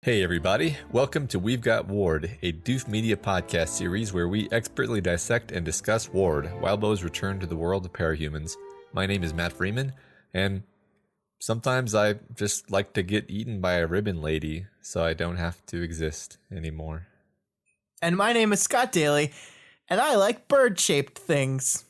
Hey everybody, welcome to We've Got Ward, a Doof Media podcast series where we expertly dissect and discuss Ward, Wildbow's return to the world of parahumans. My name is Matt Freeman, and sometimes I just like to get eaten by a ribbon lady so I don't have to exist anymore. And my name is Scott Daly, and I like bird-shaped things.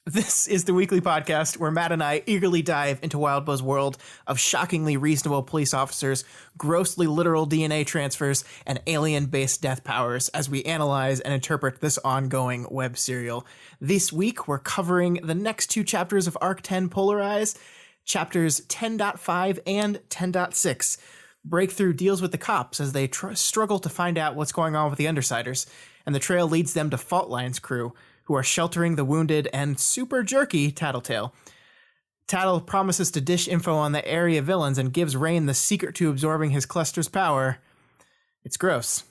This is the weekly podcast where Matt and I eagerly dive into Wildbow's world of shockingly reasonable police officers, grossly literal DNA transfers, and alien-based death powers as we analyze and interpret this ongoing web serial. This week, we're covering the next two chapters of Arc 10 Polarize, chapters 10.5 and 10.6. Breakthrough deals with the cops as they struggle to find out what's going on with the Undersiders, and the trail leads them to Fault Line's crew, who are sheltering the wounded and super jerky Tattletale. Tattle promises to dish info on the area villains and gives Rain the secret to absorbing his cluster's power. It's gross.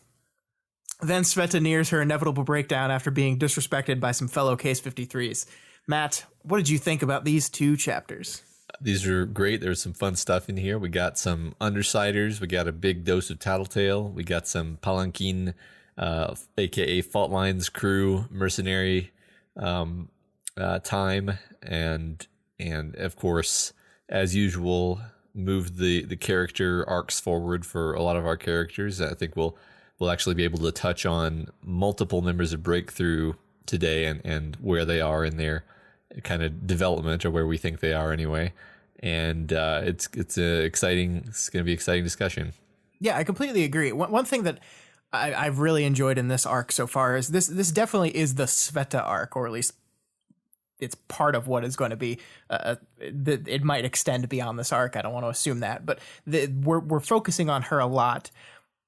Then Sveta nears her inevitable breakdown after being disrespected by some fellow Case 53s. Matt, what did you think about these two chapters? These are great. There's some fun stuff in here. We got some Undersiders. We got a big dose of Tattletale. We got some Palanquin, aka Fault Line's crew, mercenary time, and of course, as usual, move the character arcs forward for a lot of our characters. I think we'll actually be able to touch on multiple members of Breakthrough today and where they are in their kind of development, or where we think they are anyway. And it's going to be exciting discussion. Yeah, I completely agree. One thing that I've really enjoyed in this arc so far is this definitely is the Sveta arc, or at least it's part of what is going to be. It might extend beyond this arc. I don't want to assume that, but we're focusing on her a lot,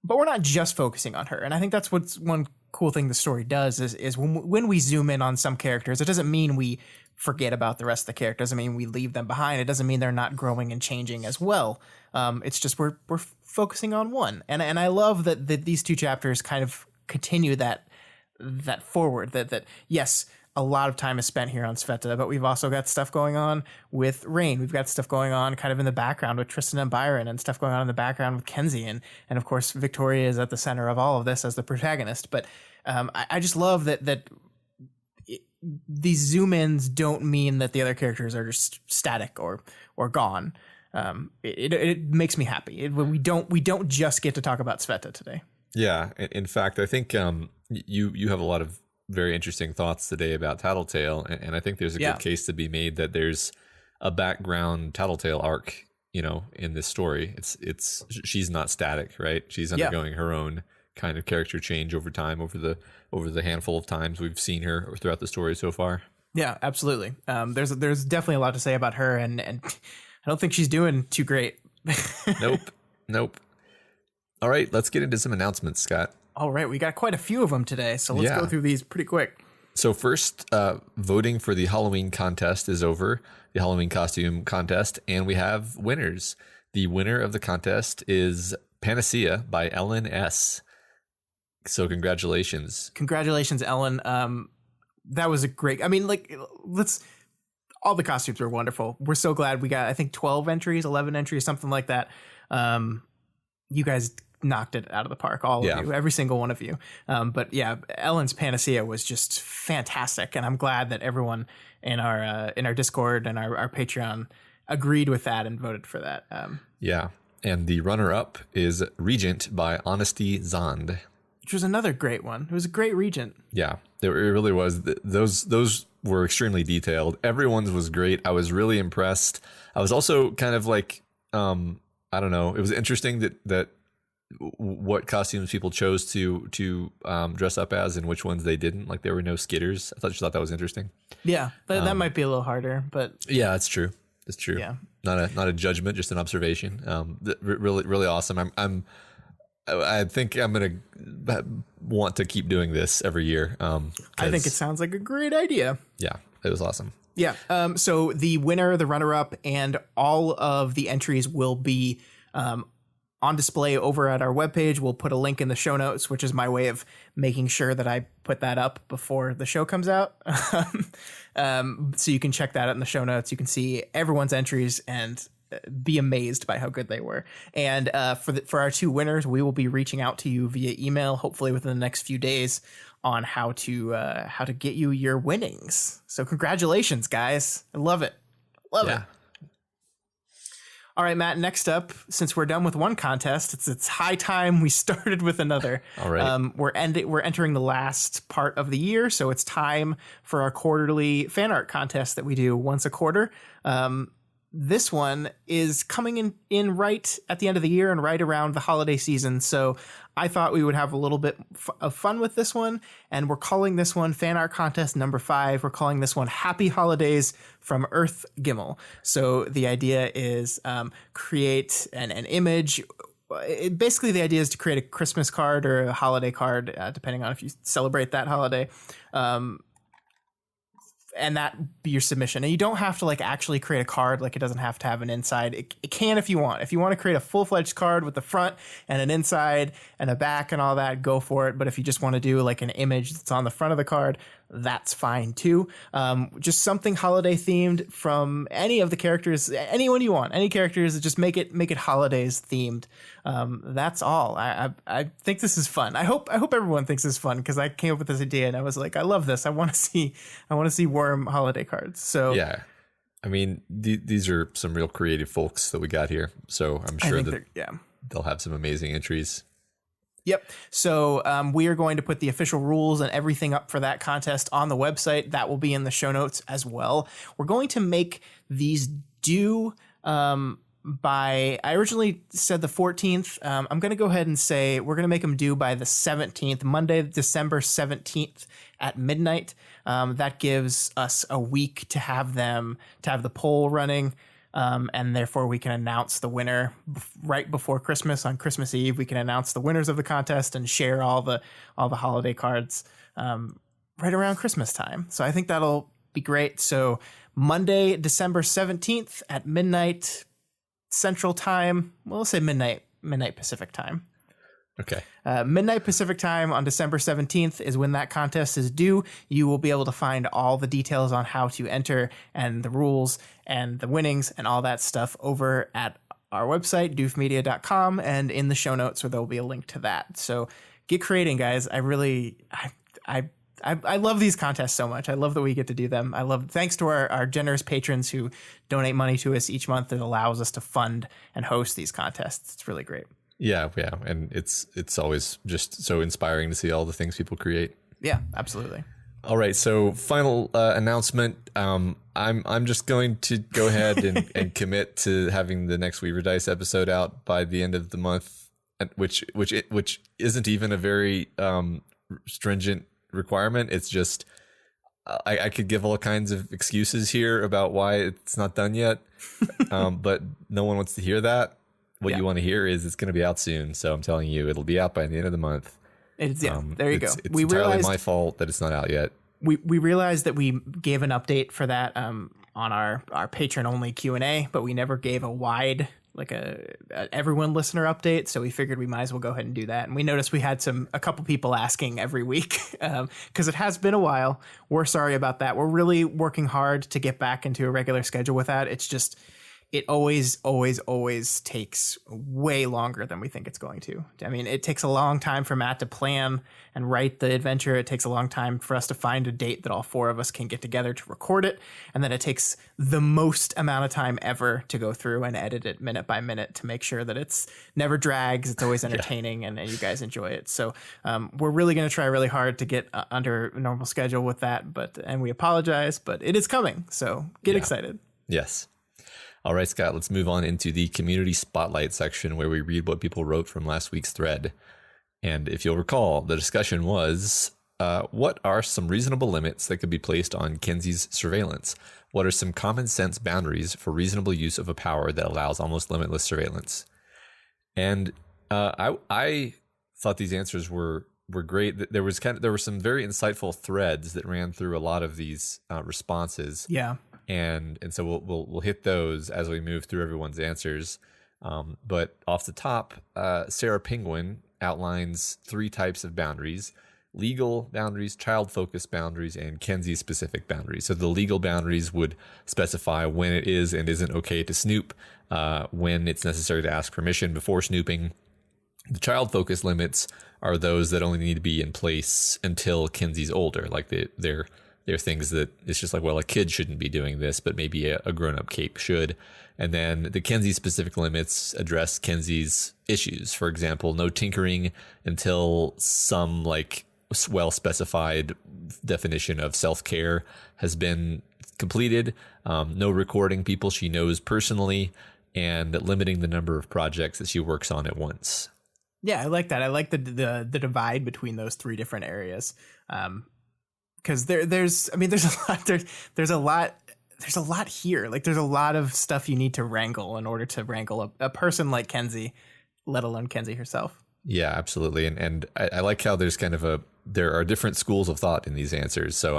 but we're not just focusing on her. And I think that's what's one cool thing the story does is when we zoom in on some characters, it doesn't mean we forget about the rest of the characters. It doesn't mean we leave them behind. It doesn't mean they're not growing and changing as well. It's just we're focusing on one, and I love that these two chapters kind of continue that forward. That yes, a lot of time is spent here on Sveta, but we've also got stuff going on with Rain. We've got stuff going on kind of in the background with Tristan and Byron, and stuff going on in the background with Kenzie, and of course Victoria is at the center of all of this as the protagonist. But I just love that these zoom ins don't mean that the other characters are just static or gone. It makes me happy. We don't just get to talk about Sveta today. Yeah, in fact, I think you have a lot of very interesting thoughts today about Tattletale, and I think there's a good case to be made that there's a background Tattletale arc, in this story. It's she's not static, right? She's undergoing her own kind of character change over time, over the handful of times we've seen her throughout the story so far. Yeah, absolutely. There's definitely a lot to say about her, and I don't think she's doing too great. Nope. All right, let's get into some announcements, Scott. All right, we got quite a few of them today, so let's go through these pretty quick. So first, voting for the Halloween contest is over, the Halloween costume contest, and we have winners. The winner of the contest is Panacea by Ellen S. So congratulations. Congratulations, Ellen. That was a great, all the costumes were wonderful. We're so glad we got, I think 11 entries, something like that. You guys knocked it out of the park, all of you, every single one of you. But yeah, Ellen's Panacea was just fantastic, and I'm glad that everyone in our Discord and our Patreon agreed with that and voted for that. And the runner-up is Regent by Honesty Zond, which was another great one. It was a great Regent. Yeah, it really was. Those were extremely detailed. Everyone's was great. I was really impressed. I was also kind of like, I don't know. It was interesting that what costumes people chose to dress up as and which ones they didn't. Like, there were no skitters. I thought that was interesting. Yeah, that might be a little harder, but yeah, it's true. It's true. Yeah, not a judgment, just an observation. Really awesome. I think I'm gonna want to keep doing this every year. I think it sounds like a great idea. Yeah, it was awesome. Yeah. So the winner, the runner-up, and all of the entries will be on display over at our webpage. We'll put a link in the show notes, which is my way of making sure that I put that up before the show comes out. So you can check that out in the show notes. You can see everyone's entries, and be amazed by how good they were. And for our 2 winners, we will be reaching out to you via email, hopefully within the next few days, on how to get you your winnings. So congratulations, guys. I love it. Love it. All right, Matt, next up, since we're done with one contest, it's high time we started with another. All right. We're entering the last part of the year, so it's time for our quarterly fan art contest that we do once a quarter. This one is coming in right at the end of the year and right around the holiday season. So I thought we would have a little bit of fun with this one. And we're calling this one Fan Art Contest number 5. We're calling this one Happy Holidays from Earth Gimmel. So the idea is create an image. Basically, the idea is to create a Christmas card or a holiday card, depending on if you celebrate that holiday. And that be your submission. And you don't have to like actually create a card. Like it doesn't have to have an inside. It can if you want. If you want to create a full-fledged card with the front and an inside and a back and all that, go for it. But if you just want to do like an image that's on the front of the card, that's fine too. Just something holiday themed from any of the characters, anyone you want, any characters, just make it holidays themed. That's all. I think this is fun. I hope everyone thinks this is fun, because I came up with this idea and I was like, I love this. I want to see worm holiday cards. So yeah, I mean, these are some real creative folks that we got here. So I'm sure that they'll have some amazing entries. Yep. So we are going to put the official rules and everything up for that contest on the website. That will be in the show notes as well. We're going to make these due by, I originally said the 14th. I'm going to go ahead and say we're going to make them due by the 17th, Monday, December 17th at midnight. That gives us a week to have the poll running. And therefore we can announce the winner right before Christmas. On Christmas Eve, we can announce the winners of the contest and share all the holiday cards right around Christmas time. So I think that'll be great. So Monday, December 17th at midnight Central Time. Well, let's say midnight Pacific Time. Okay. Midnight Pacific Time on December 17th is when that contest is due. You will be able to find all the details on how to enter and the rules and the winnings and all that stuff over at our website, doofmedia.com, and in the show notes where there'll be a link to that. So get creating, guys. I love these contests so much. I love that we get to do them. Thanks to our generous patrons who donate money to us each month. That allows us to fund and host these contests. It's really great. Yeah, and it's always just so inspiring to see all the things people create. Yeah, absolutely. All right, so final announcement. I'm just going to go ahead and commit to having the next Weaver Dice episode out by the end of the month, which isn't even a very stringent requirement. It's just I could give all kinds of excuses here about why it's not done yet, but no one wants to hear that. What you want to hear is it's going to be out soon. So I'm telling you, it'll be out by the end of the month. It's, there you go. It's entirely my fault that it's not out yet. We realized that we gave an update for that on our patron only Q&A, but we never gave a wide, like a everyone listener update. So we figured we might as well go ahead and do that. And we noticed we had a couple people asking every week because it has been a while. We're sorry about that. We're really working hard to get back into a regular schedule with that. It's just, it always takes way longer than we think it's going to. I mean, it takes a long time for Matt to plan and write the adventure. It takes a long time for us to find a date that all 4 of us can get together to record it. And then it takes the most amount of time ever to go through and edit it minute by minute to make sure that it's never drags. It's always entertaining and you guys enjoy it. So we're really going to try really hard to get under a normal schedule with that. And we apologize, but it is coming. So get excited. Yes. All right, Scott, let's move on into the community spotlight section where we read what people wrote from last week's thread. And if you'll recall, the discussion was, what are some reasonable limits that could be placed on Kenzie's surveillance? What are some common sense boundaries for reasonable use of a power that allows almost limitless surveillance? And I thought these answers were great. There were some very insightful threads that ran through a lot of these responses. Yeah. And so we'll hit those as we move through everyone's answers. But off the top, Sarah Penguin outlines 3 types of boundaries. legal boundaries, child-focused boundaries, and Kenzie-specific boundaries. So the legal boundaries would specify when it is and isn't okay to snoop, when it's necessary to ask permission before snooping. The child-focused limits are those that only need to be in place until Kenzie's older. Like they're things that it's just like, well, a kid shouldn't be doing this, but maybe a grown-up cape should. And then the Kenzie-specific limits address Kenzie's issues. For example, no tinkering until some like well-specified definition of self-care has been completed. No recording people she knows personally, and limiting the number of projects that she works on at once. Yeah, I like that. I like the divide between those three different areas. Because there's a lot here. Like there's a lot of stuff you need to wrangle in order to wrangle a person like Kenzie, let alone Kenzie herself. Yeah, absolutely. And I like how there's kind of there are different schools of thought in these answers. So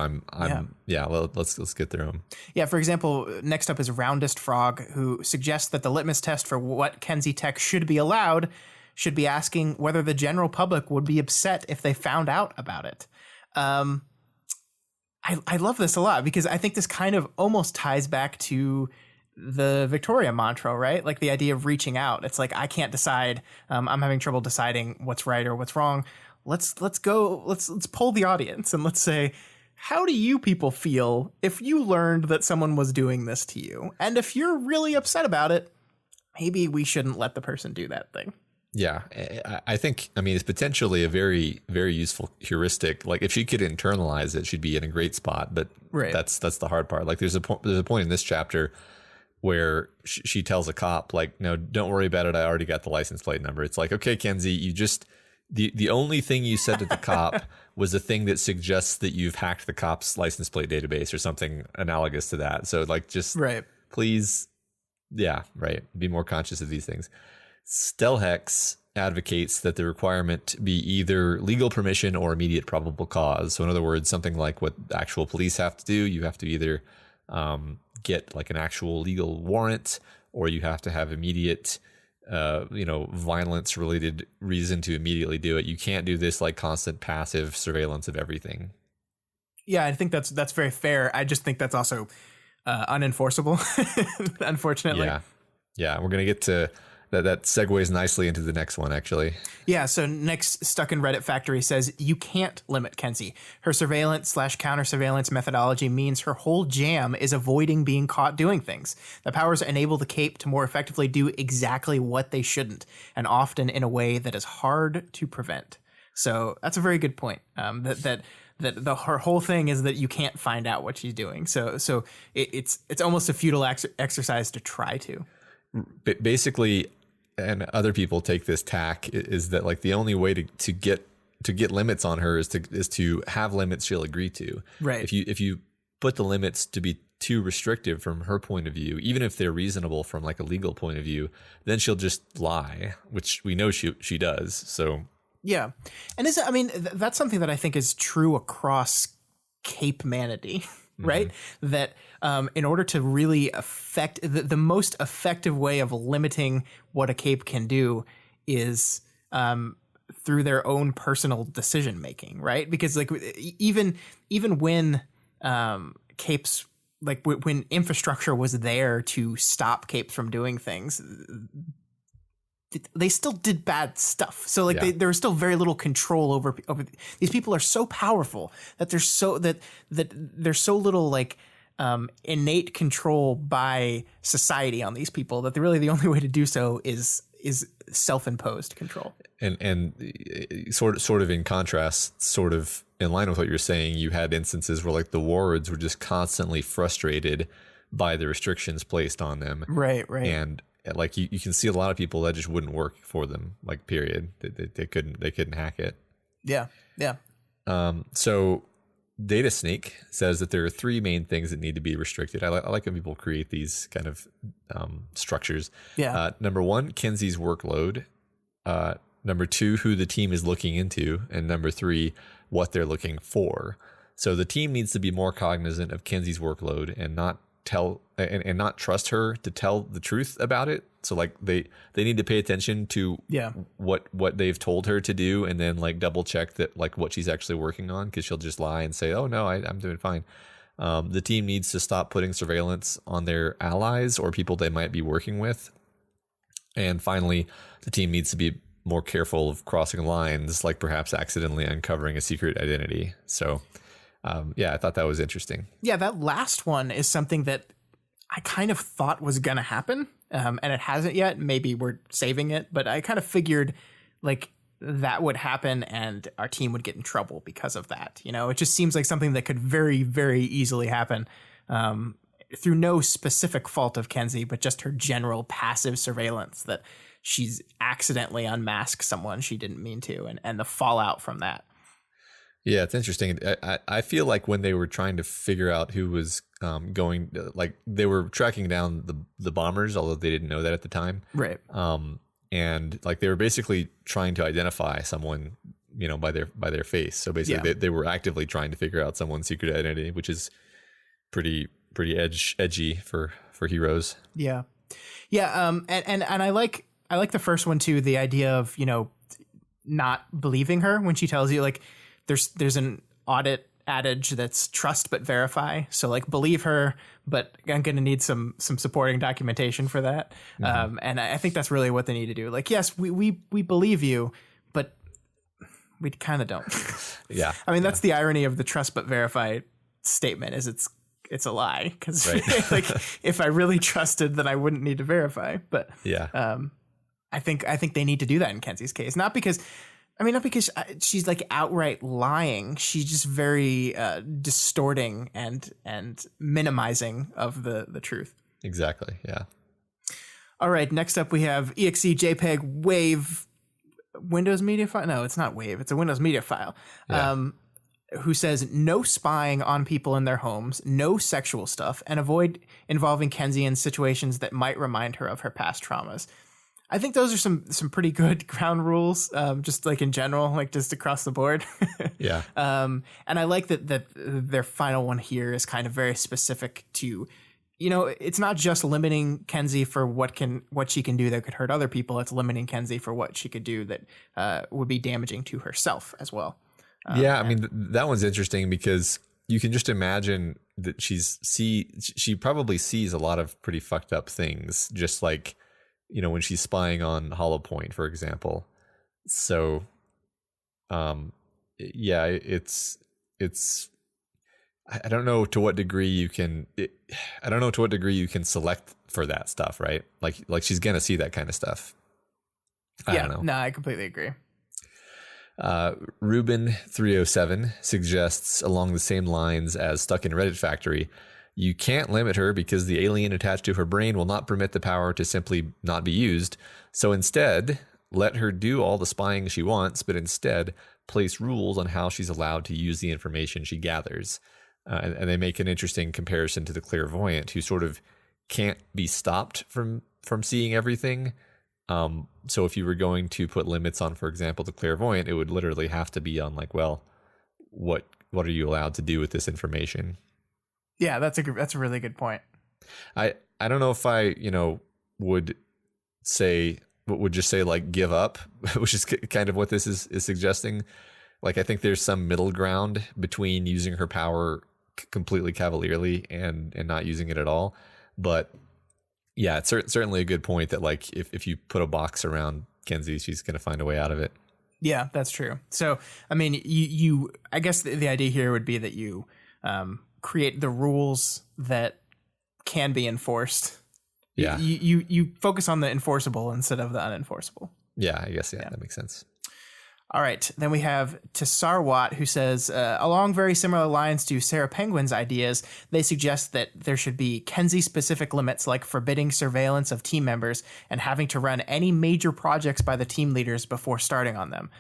let's get through them. Yeah, for example, next up is Roundest Frog, who suggests that the litmus test for what Kenzie tech should be allowed should be asking whether the general public would be upset if they found out about it. I love this a lot because I think this kind of almost ties back to the Victoria mantra, right? Like the idea of reaching out. It's like, I can't decide. I'm having trouble deciding what's right or what's wrong. Let's poll the audience and let's say, how do you people feel if you learned that someone was doing this to you? And if you're really upset about it, maybe we shouldn't let the person do that thing. Yeah, I think, it's potentially a very, very useful heuristic. Like if she could internalize it, she'd be in a great spot. But that's the hard part. Like there's a point in this chapter where she tells a cop, like, no, don't worry about it. I already got the license plate number. It's like, okay, Kenzie, you just, the only thing you said to the cop was a thing that suggests that you've hacked the cop's license plate database or something analogous to that. So like, just please. Yeah. Right. Be more conscious of these things. Stelhex advocates that the requirement be either legal permission or immediate probable cause. So in other words, something like what actual police have to do, you have to either get like an actual legal warrant, or you have to have immediate, violence related reason to immediately do it. You can't do this like constant passive surveillance of everything. Yeah, I think that's very fair. I just think that's also unenforceable, unfortunately. Yeah. We're going to get to that segues nicely into the next one, actually. Yeah, so next, Stuck in Reddit Factory says, you can't limit Kenzie. Her surveillance/counter-surveillance methodology means her whole jam is avoiding being caught doing things. The powers enable the cape to more effectively do exactly what they shouldn't, and often in a way that is hard to prevent. So that's a very good point, that her whole thing is that you can't find out what she's doing. So it's almost a futile exercise to try to. Basically, and other people take this tack, is that like the only way to get limits on her is to have limits she'll agree to. Right. If you put the limits to be too restrictive from her point of view, even if they're reasonable from like a legal point of view, then she'll just lie, which we know she does. So yeah, and that's something that I think is true across cape manity. Right? Mm-hmm. That in order to really affect the most effective way of limiting what a cape can do is through their own personal decision making, right? Because like even when capes, like when infrastructure was there to stop capes from doing things, they still did bad stuff. So like there was still very little control over these people are so powerful that there's so little like innate control by society on these people that really the only way to do so is self-imposed control. And sort of in contrast, sort of in line with what you're saying, you had instances where like the wards were just constantly frustrated by the restrictions placed on them. Right. And like you can see a lot of people that just wouldn't work for them, like period. They couldn't hack it. Yeah. So Data Snake says that there are three main things that need to be restricted. I like when people create these kind of structures. Yeah. Number one, Kenzie's workload. Number two, who the team is looking into, and number three, what they're looking for. So the team needs to be more cognizant of Kenzie's workload and not tell and not trust her to tell the truth about it. So like they need to pay attention to what they've told her to do, and then like double check that like what she's actually working on, because she'll just lie and say, oh no, I'm doing fine. The team needs to stop putting surveillance on their allies or people they might be working with. And finally, the team needs to be more careful of crossing lines, like perhaps accidentally uncovering a secret identity. So I thought that was interesting. Yeah, that last one is something that I kind of thought was going to happen, and it hasn't yet. Maybe we're saving it, but I kind of figured like that would happen and our team would get in trouble because of that. You know, it just seems like something that could very, very easily happen through no specific fault of Kenzie, but just her general passive surveillance, that she's accidentally unmasked someone she didn't mean to, and the fallout from that. Yeah, it's interesting. I feel like when they were trying to figure out who was going, like they were tracking down the bombers, although they didn't know that at the time. Right. And like they were basically trying to identify someone, you know, by their face. So basically they were actively trying to figure out someone's secret identity, which is pretty edgy for heroes. Yeah. Yeah. And I like the first one too, the idea of, you know, not believing her when she tells you, like, there's an audit adage that's trust but verify. So like believe her, but I'm going to need some supporting documentation for that. Mm-hmm. And I think that's really what they need to do. Like, yes, we believe you, but we kind of don't. Yeah. I mean, that's the irony of the trust but verify statement, is it's a lie, because like if I really trusted, then I wouldn't need to verify. But I think they need to do that in Kenzie's case, not because she's like outright lying. She's just very distorting and minimizing of the truth. Exactly. Yeah. All right. Next up, we have exe JPEG Wave Windows Media File. No, it's not Wave. It's a Windows Media File. Yeah. Who says no spying on people in their homes, no sexual stuff, and avoid involving Kenzie in situations that might remind her of her past traumas. I think those are some pretty good ground rules, just like in general, like just across the board. Yeah. And I like that their final one here is kind of very specific to, you know, it's not just limiting Kenzie for what she can do that could hurt other people. It's limiting Kenzie for what she could do that would be damaging to herself as well. I mean, that one's interesting because you can just imagine that she probably sees a lot of pretty fucked up things, just like, you know, when she's spying on Hollow Point, for example. So, it's I don't know to what degree you can select for that stuff, right? Like she's gonna see that kind of stuff. I don't know. No, I completely agree. Ruben 307 suggests, along the same lines as Stuck in Reddit Factory, you can't limit her because the alien attached to her brain will not permit the power to simply not be used. So instead, let her do all the spying she wants, but instead place rules on how she's allowed to use the information she gathers. And they make an interesting comparison to the clairvoyant, who sort of can't be stopped from seeing everything. So if you were going to put limits on, for example, the clairvoyant, it would literally have to be on like, well, what are you allowed to do with this information? Yeah, that's a really good point. I don't know if I, would just say like give up, which is kind of what this is suggesting. Like, I think there's some middle ground between using her power completely cavalierly and not using it at all. But yeah, it's certainly a good point that like if you put a box around Kenzie, she's going to find a way out of it. Yeah, that's true. So, I mean, you I guess the idea here would be that you create the rules that can be enforced. Yeah. You focus on the enforceable instead of the unenforceable. Yeah, I guess. Yeah, that makes sense. All right. Then we have Tsarwat, who says, along very similar lines to Sarah Penguin's ideas, they suggest that there should be Kenzie-specific limits, like forbidding surveillance of team members and having to run any major projects by the team leaders before starting on them.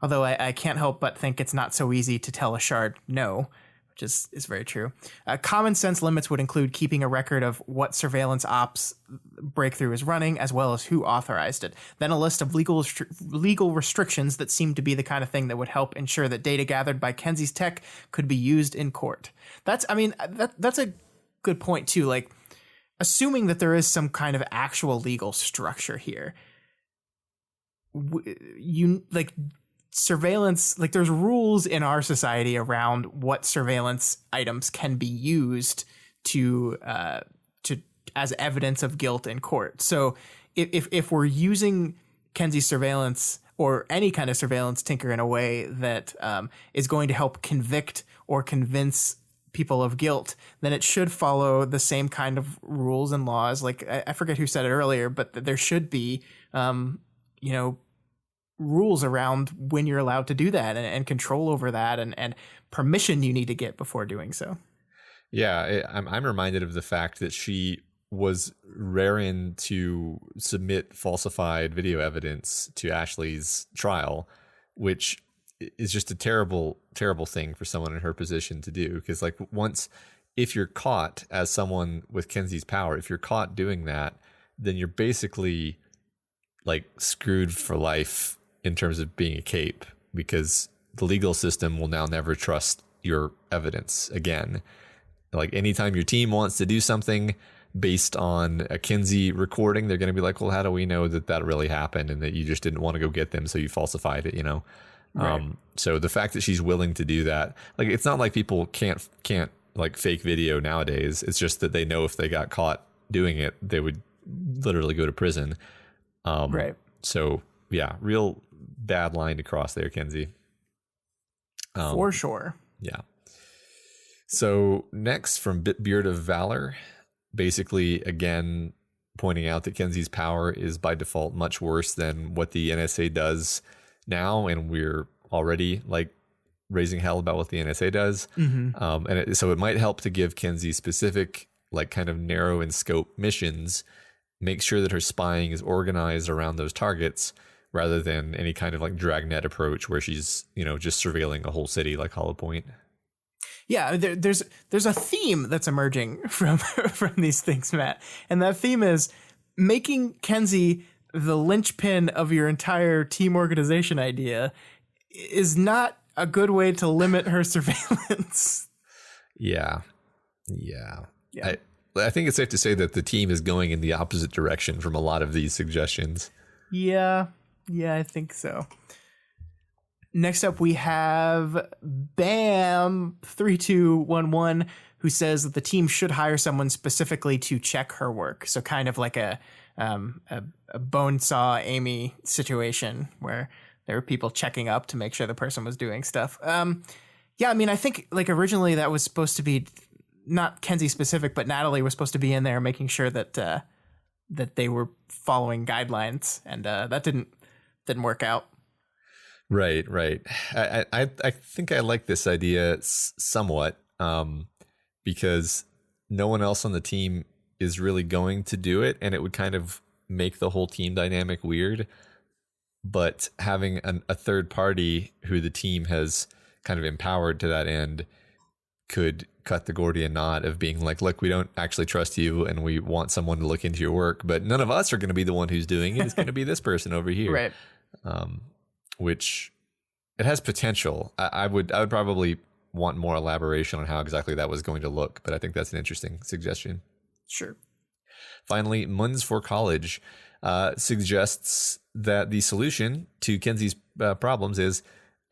Although I can't help but think it's not so easy to tell a shard no, which is very true. Common sense limits would include keeping a record of what surveillance ops breakthrough is running, as well as who authorized it. Then a list of legal restrictions that seem to be the kind of thing that would help ensure that data gathered by Kenzie's tech could be used in court. That's a good point too. Like, assuming that there is some kind of actual legal structure here, you like surveillance, like there's rules in our society around what surveillance items can be used to as evidence of guilt in court. So if we're using Kenzie's surveillance or any kind of surveillance tinker in a way that is going to help convict or convince people of guilt, then it should follow the same kind of rules and laws. Like I forget who said it earlier, but there should be, rules around when you're allowed to do that and control over that and permission you need to get before doing so. Yeah, I'm reminded of the fact that she was raring to submit falsified video evidence to Ashley's trial, which is just a terrible, terrible thing for someone in her position to do. Because like if you're caught as someone with Kenzie's power, if you're caught doing that, then you're basically like screwed for life in terms of being a cape, because the legal system will now never trust your evidence again. Like anytime your team wants to do something based on a Kenzie recording, they're going to be like, well, how do we know that really happened and that you just didn't want to go get them, so you falsified it, Right. So the fact that she's willing to do that, like, it's not like people can't like fake video nowadays. It's just that they know if they got caught doing it, they would literally go to prison. Right. So yeah, real bad line to cross there, Kenzie. For sure. Yeah. So next from Beard of Valor, basically again pointing out that Kenzie's power is by default much worse than what the NSA does now, and we're already like raising hell about what the NSA does. Mm-hmm. So it might help to give Kenzie specific, like kind of narrow in scope missions, make sure that her spying is organized around those targets rather than any kind of like dragnet approach where she's, just surveilling a whole city like Hollow Point. Yeah, there's a theme that's emerging from these things, Matt, and that theme is making Kenzie the linchpin of your entire team organization idea is not a good way to limit her surveillance. Yeah. I think it's safe to say that the team is going in the opposite direction from a lot of these suggestions. Yeah, I think so. Next up, we have Bam3211, who says that the team should hire someone specifically to check her work. So kind of like a Bonesaw Amy situation where there were people checking up to make sure the person was doing stuff. I think like originally that was supposed to be not Kenzie specific, but Natalie was supposed to be in there making sure that that they were following guidelines, and that didn't work out. Right. I think I like this idea somewhat, because no one else on the team is really going to do it, and it would kind of make the whole team dynamic weird. But having a third party who the team has kind of empowered to that end could cut the Gordian knot of being like, look, we don't actually trust you and we want someone to look into your work, but none of us are going to be the one who's doing it. It's going to be this person over here. Right. Which it has potential. I would probably want more elaboration on how exactly that was going to look, but I think that's an interesting suggestion. Sure. Finally, Muns for College suggests that the solution to Kenzie's problems is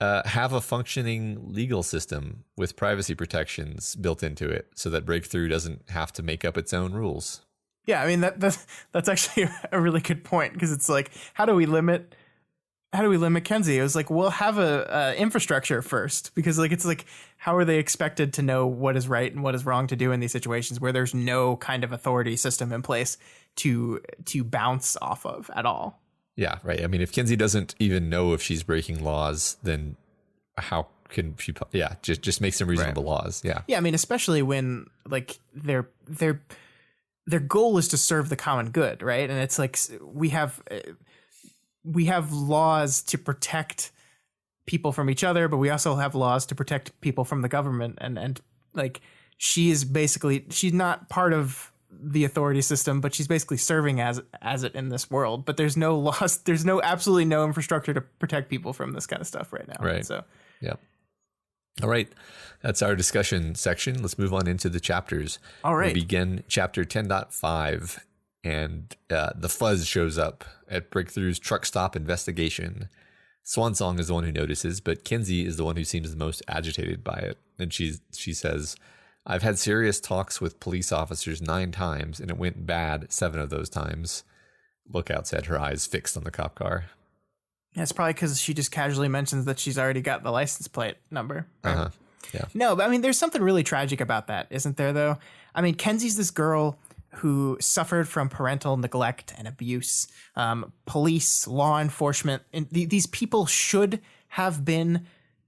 have a functioning legal system with privacy protections built into it so that Breakthrough doesn't have to make up its own rules. Yeah, I mean that's actually a really good point, because it's like, how do we limit Kenzie? It was like, we'll have a infrastructure first, because like it's like, how are they expected to know what is right and what is wrong to do in these situations where there's no kind of authority system in place to bounce off of at all? Yeah, right. I mean, if Kenzie doesn't even know if she's breaking laws, then how can she? Yeah, just make some reasonable laws. Yeah. Yeah, I mean, especially when like their goal is to serve the common good, right? And it's like we have laws to protect people from each other, but we also have laws to protect people from the government. And like she's not part of the authority system, but she's basically serving as it in this world. But there's no laws, there's absolutely no infrastructure to protect people from this kind of stuff right now. Right. So yeah. All right. That's our discussion section. Let's move on into the chapters. All right. We begin chapter 10.5, and the Fuzz shows up at Breakthrough's truck stop investigation. Swansong is the one who notices, but Kinsey is the one who seems the most agitated by it. And she says, I've had serious talks with police officers 9 times, and it went bad 7 of those times. Lookout said, her eyes fixed on the cop car. Yeah, it's probably because she just casually mentions that she's already got the license plate number. Right? Uh-huh. Yeah. No, but I mean, there's something really tragic about that, isn't there, though? I mean, Kenzie's this girl who suffered from parental neglect and abuse. Police, law enforcement, and these people should have been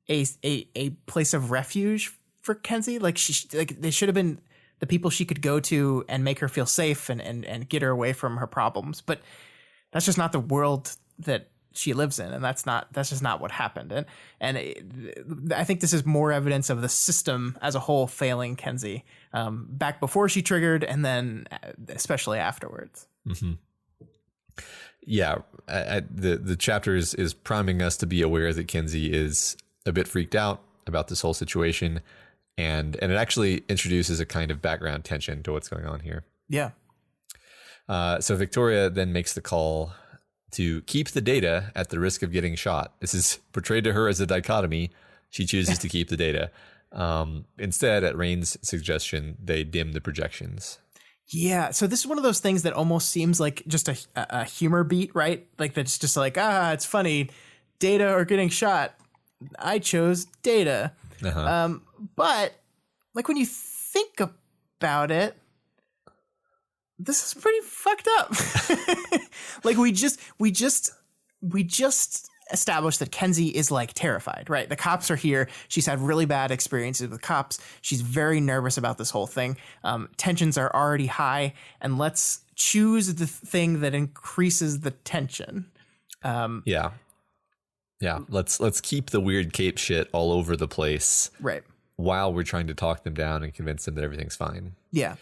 a place of refuge for Kenzie. Like they should have been the people she could go to and make her feel safe and get her away from her problems. But that's just not the world that she lives in, and that's just not what happened. I think this is more evidence of the system as a whole failing Kenzie, back before she triggered, and then especially afterwards. Mm-hmm. Yeah, the chapter is priming us to be aware that Kenzie is a bit freaked out about this whole situation, and it actually introduces a kind of background tension to what's going on here. Yeah. So Victoria then makes the call to keep the data at the risk of getting shot. This is portrayed to her as a dichotomy. She chooses to keep the data. Instead, at Rain's suggestion, they dim the projections. Yeah, so this is one of those things that almost seems like just a humor beat, right? Like that's just like, it's funny, data or getting shot. I chose data. Uh-huh. But like when you think about it, this is pretty fucked up. Like we just established that Kenzie is like terrified, right? The cops are here. She's had really bad experiences with cops. She's very nervous about this whole thing. Tensions are already high, and let's choose the thing that increases the tension. Yeah. Let's keep the weird cape shit all over the place, right? While we're trying to talk them down and convince them that everything's fine. Yeah,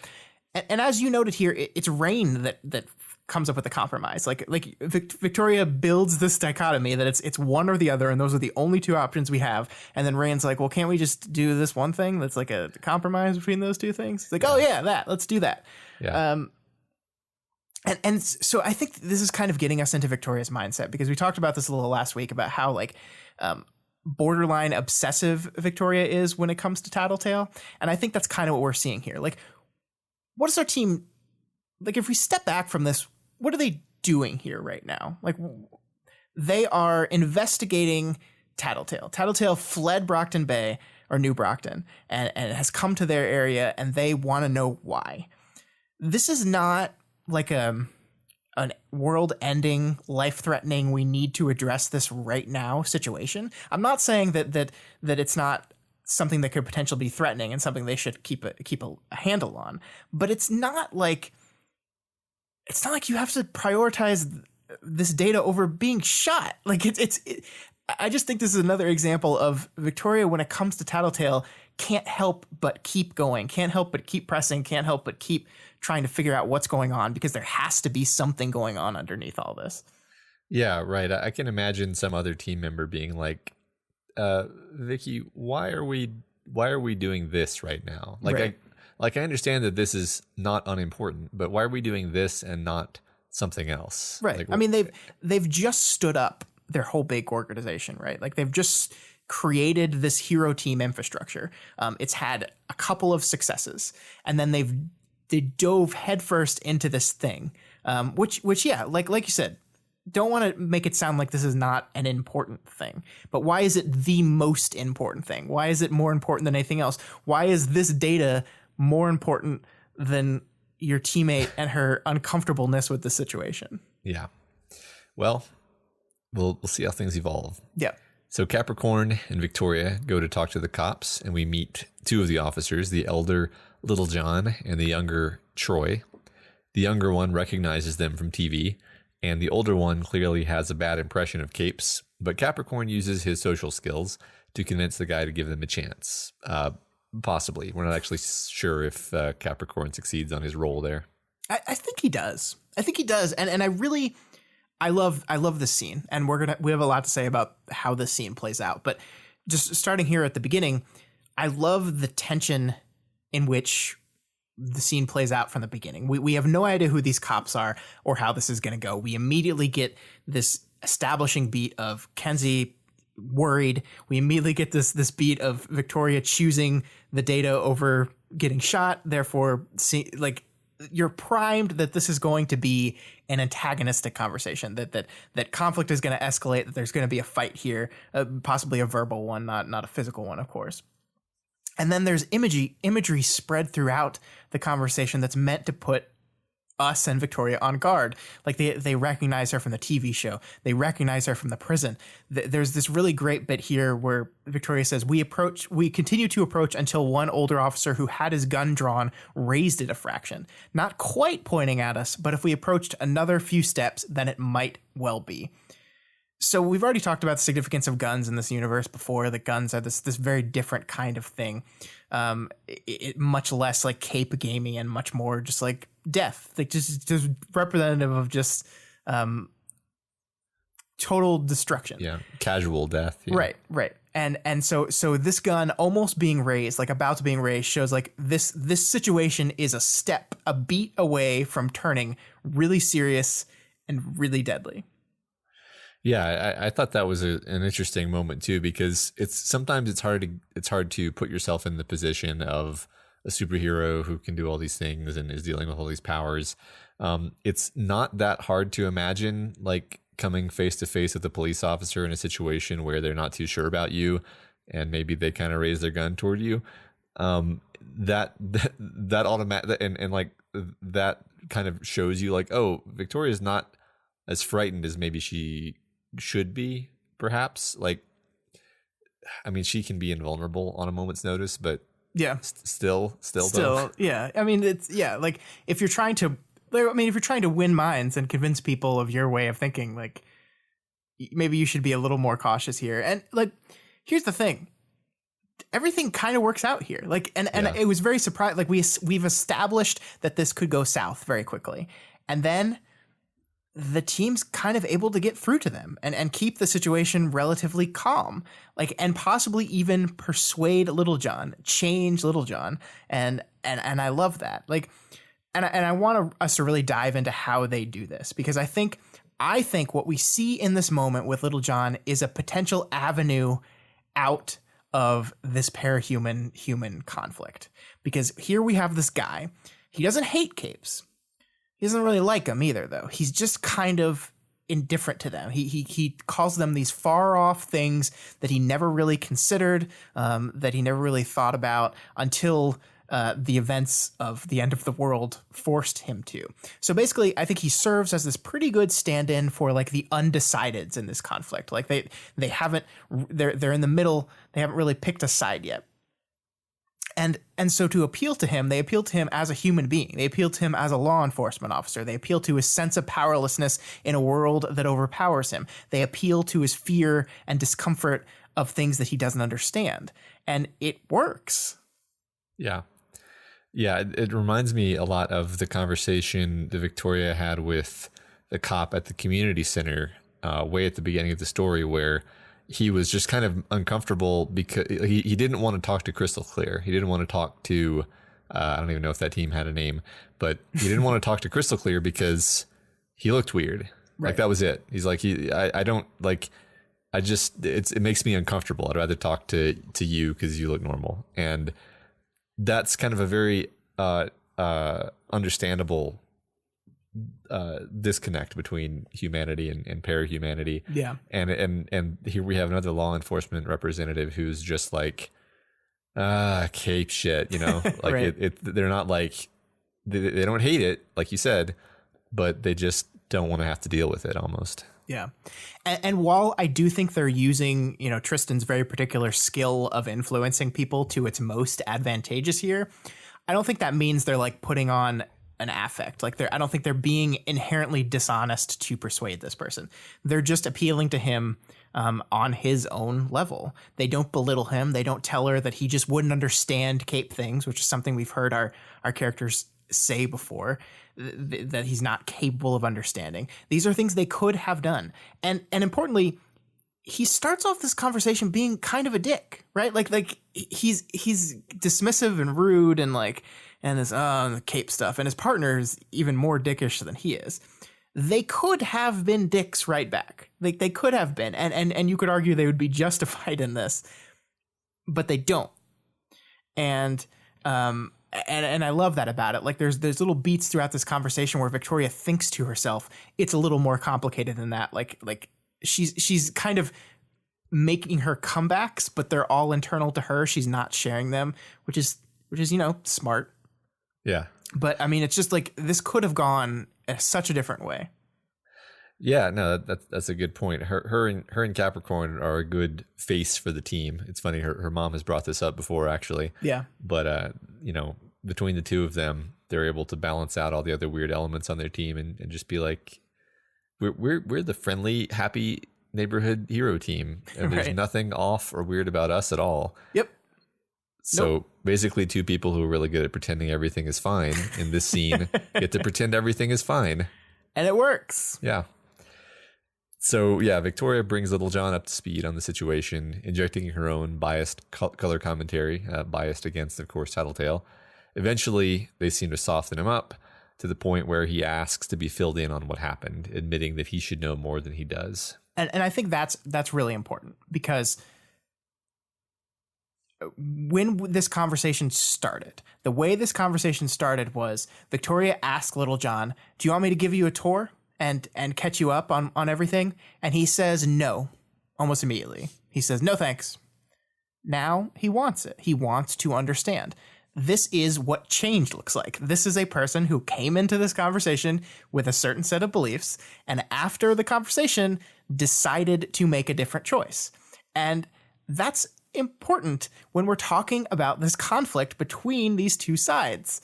and as you noted here, it's Rain that comes up with the compromise. Like Victoria builds this dichotomy that it's one or the other, and those are the only 2 options we have. And then Rain's like, well, can't we just do this one thing that's like a compromise between those 2 things? It's like, oh yeah, let's do that. Yeah. And so I think this is kind of getting us into Victoria's mindset, because we talked about this a little last week about how like borderline obsessive Victoria is when it comes to Tattletale. And I think that's kind of what we're seeing here. Like, what is our team, like if we step back from this, what are they doing here right now? Like, they are investigating Tattletale. Tattletale fled Brockton Bay, or New Brockton, and has come to their area, and they want to know why. This is not like an world-ending, life-threatening, we need to address this right now situation. I'm not saying that it's not something that could potentially be threatening and something they should keep a handle on, but it's not like you have to prioritize this data over being shot. Like I just think this is another example of Victoria, when it comes to Tattletale, can't help but keep going, can't help but keep pressing, can't help but keep trying to figure out what's going on, because there has to be something going on underneath all this. Yeah, right. I can imagine some other team member being like, Vicky, why are we doing this right now? Like, right. I understand that this is not unimportant, but why are we doing this and not something else? Right. Like, I mean, they've just stood up their whole big organization, right? Like they've just created this hero team infrastructure. It's had a couple of successes, and then they dove headfirst into this thing, which yeah, like you said, don't want to make it sound like this is not an important thing, but why is it the most important thing? Why is it more important than anything else? Why is this data more important than your teammate and her uncomfortableness with the situation? Yeah. Well, we'll see how things evolve. Yeah. So Capricorn and Victoria go to talk to the cops, and we meet 2 of the officers, the elder Little John and the younger Troy. The younger one recognizes them from TV, and the older one clearly has a bad impression of capes, but Capricorn uses his social skills to convince the guy to give them a chance. Possibly. We're not actually sure if Capricorn succeeds on his role there. I think he does. And I love this scene, and we have a lot to say about how this scene plays out. But just starting here at the beginning, I love the tension in which the scene plays out from the beginning. We have no idea who these cops are or how this is going to go. We immediately get this establishing beat of Kenzie worried. We immediately get this beat of Victoria choosing the data over getting shot. Therefore, you're primed that this is going to be an antagonistic conversation, that conflict is going to escalate, that there's going to be a fight here, possibly a verbal one, not a physical one, of course. And then there's imagery spread throughout the conversation that's meant to put us and Victoria on guard. Like they recognize her from the TV show. They recognize her from the prison. There's this really great bit here where Victoria says, we continue to approach until one older officer who had his gun drawn raised it a fraction. Not quite pointing at us, but if we approached another few steps, then it might well be. So we've already talked about the significance of guns in this universe before. That guns are this very different kind of thing. Much less like cape gaming and much more just like death, like just representative of just total destruction. Yeah, casual death. Yeah. Right. And so this gun almost being raised, like about to being raised, shows like this situation is a beat away from turning really serious and really deadly. Yeah, I thought that was an interesting moment too, because sometimes it's hard to put yourself in the position of a superhero who can do all these things and is dealing with all these powers. It's not that hard to imagine like coming face to face with a police officer in a situation where they're not too sure about you, and maybe they kind of raise their gun toward you. That automatic and like that kind of shows you like, oh, Victoria's not as frightened as maybe she should be, perhaps. Like, I mean, she can be invulnerable on a moment's notice, but yeah, still though. Yeah. I mean, like if you're trying to win minds and convince people of your way of thinking, like maybe you should be a little more cautious here. And like, here's the thing. Everything kind of works out here. Like, and it was very surprising. Like we've established that this could go south very quickly. And then the team's kind of able to get through to them and keep the situation relatively calm, like, and possibly even persuade change Little John. And I love that. Like, and I want us to really dive into how they do this, because I think what we see in this moment with Little John is a potential avenue out of this parahuman-human conflict. Because here we have this guy, he doesn't hate capes. He doesn't really like them either, though. He's just kind of indifferent to them. He calls them these far off things that he never really considered, that he never really thought about until the events of the end of the world forced him to. So basically, I think he serves as this pretty good stand-in for like the undecideds in this conflict. Like they're in the middle. They haven't really picked a side yet. And so to appeal to him, they appeal to him as a human being. They appeal to him as a law enforcement officer. They appeal to his sense of powerlessness in a world that overpowers him. They appeal to his fear and discomfort of things that he doesn't understand. And it works. Yeah. Yeah, it reminds me a lot of the conversation that Victoria had with the cop at the community center way at the beginning of the story, where he was just kind of uncomfortable because he didn't want to talk to Crystal Clear. He didn't want to talk to, I don't even know if that team had a name, but he didn't want to talk to Crystal Clear because he looked weird. Right. Like that was it. He's like, I don't like, it makes me uncomfortable. I'd rather talk to you because you look normal. And that's kind of a very understandable disconnect between humanity and parahumanity. Yeah. And here we have another law enforcement representative who's just like cape shit, you know. Like right. They're not like they don't hate it, like you said, but they just don't want to have to deal with it almost. Yeah. And while I do think they're using, Tristan's very particular skill of influencing people to its most advantageous here, I don't think that means they're like putting on an affect. Like I don't think they're being inherently dishonest to persuade this person. They're just appealing to him on his own level. They don't belittle him. They don't tell her that he just wouldn't understand cape things, which is something we've heard our characters say before, that he's not capable of understanding. These are things they could have done. And importantly, he starts off this conversation being kind of a dick, right? Like he's dismissive and rude and like, and this the cape stuff, and his partner is even more dickish than he is. They could have been dicks right back. Like they could have been, and you could argue they would be justified in this, but they don't. And I love that about it. Like there's little beats throughout this conversation where Victoria thinks to herself, it's a little more complicated than that. Like she's kind of making her comebacks, but they're all internal to her. She's not sharing them, which is smart. Yeah. But I mean, it's just like this could have gone such a different way. Yeah, no, that's a good point. Her and Capricorn are a good face for the team. It's funny, her mom has brought this up before, actually. Yeah. But between the two of them, they're able to balance out all the other weird elements on their team and just be like, we're the friendly, happy neighborhood hero team, and there's nothing off or weird about us at all. Yep. So basically, two people who are really good at pretending everything is fine in this scene get to pretend everything is fine. And it works. Yeah. So, yeah, Victoria brings Little John up to speed on the situation, injecting her own biased color commentary, biased against, of course, Tattletale. Eventually, they seem to soften him up to the point where he asks to be filled in on what happened, admitting that he should know more than he does. And I think that's really important, because when this conversation started, the way this conversation started was Victoria asked Little John, do you want me to give you a tour and catch you up on everything? And he says no, almost immediately. He says, no, thanks. Now he wants it. He wants to understand. This is what change looks like. This is a person who came into this conversation with a certain set of beliefs, and after the conversation decided to make a different choice. And that's important when we're talking about this conflict between these two sides.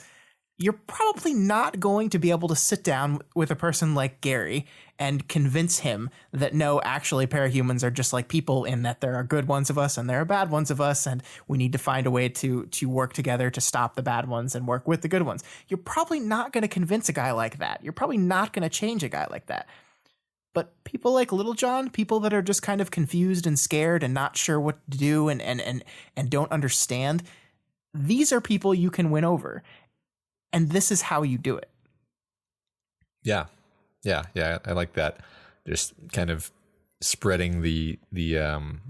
You're probably not going to be able to sit down with a person like Gary and convince him that no, actually parahumans are just like people, in that there are good ones of us and there are bad ones of us, and we need to find a way to work together to stop the bad ones and work with the good ones. You're probably not going to convince a guy like that. You're probably not going to change a guy like that. But people like Little John, people that are just kind of confused and scared and not sure what to do and don't understand, these are people you can win over. And this is how you do it. Yeah. I like that. Just kind of spreading the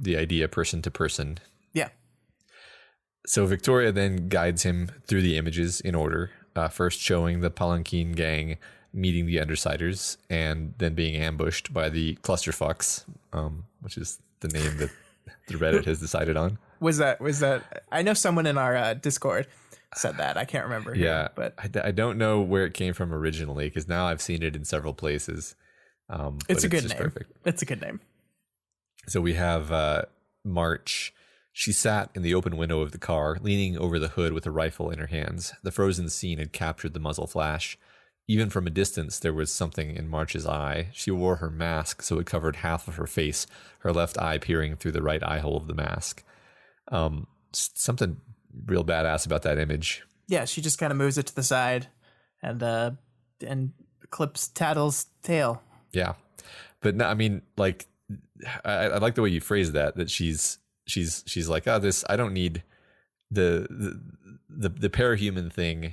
idea person to person. Yeah. So Victoria then guides him through the images in order, first showing the Palanquin gang meeting the Undersiders and then being ambushed by the Clusterfucks, which is the name that the Reddit has decided on. Was that? I know someone in our Discord said that. I can't remember. Yeah, but I don't know where it came from originally, because now I've seen it in several places. It's a good name. Perfect. It's a good name. So we have March. She sat in the open window of the car, leaning over the hood with a rifle in her hands. The frozen scene had captured the muzzle flash. Even from a distance, there was something in March's eye. She wore her mask, so it covered half of her face, her left eye peering through the right eye hole of the mask. Something real badass about that image. Yeah, she just kind of moves it to the side and clips Tattle's tail. Yeah, but no, I mean, like, I like the way you phrase that she's like, oh, this, I don't need the parahuman thing.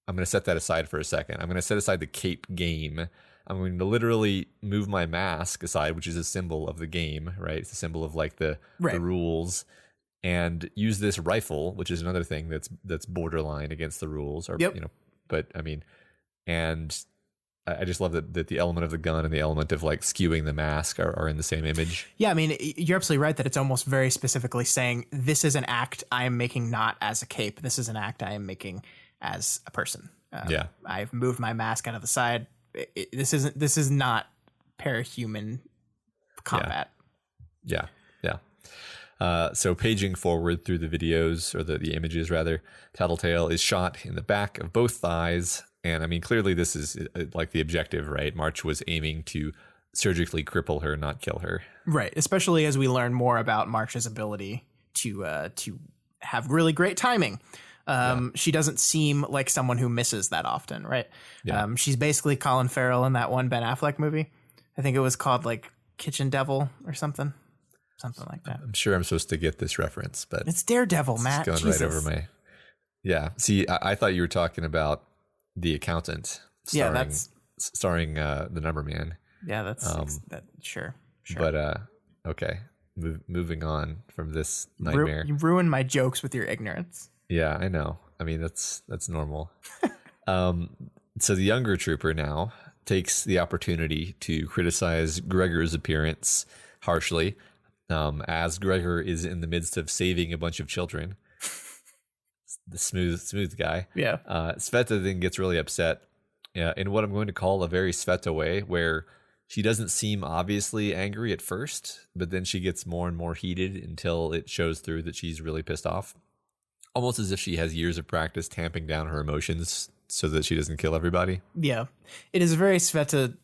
I'm going to set that aside for a second. I'm going to set aside the cape game. I'm going to literally move my mask aside, which is a symbol of the game, right? It's a symbol of like the rules, and use this rifle, which is another thing that's borderline against the rules, or but I mean, and I just love that the element of the gun and the element of like skewing the mask are in the same image. Yeah, I mean, you're absolutely right that it's almost very specifically saying this is an act I am making not as a cape. This is an act I am making as a person. I've moved my mask out of the side. This is not parahuman combat. Yeah. So paging forward through the videos, or the images rather, Tattletale is shot in the back of both thighs. And I mean, clearly this is like the objective, right? March was aiming to surgically cripple her, not kill her. Right. Especially as we learn more about March's ability to have really great timing. She doesn't seem like someone who misses that often, right? Yeah. She's basically Colin Farrell in that one Ben Affleck movie. I think it was called like kitchen devil or something like that. I'm sure I'm supposed to get this reference, but It's Daredevil, Matt. It's going right over my. Yeah. See, I thought you were talking about The Accountant. Starring the Number Man. Yeah, that's that. Sure. But okay, moving on from this nightmare. You ruined my jokes with your ignorance. Yeah, I know. I mean, that's normal. So the younger trooper now takes the opportunity to criticize Gregor's appearance harshly, as Gregor is in the midst of saving a bunch of children. The smooth guy. Yeah. Sveta then gets really upset in what I'm going to call a very Sveta way, where she doesn't seem obviously angry at first, but then she gets more and more heated until it shows through that she's really pissed off. Almost as if she has years of practice tamping down her emotions so that she doesn't kill everybody. Yeah. It is a very Sveta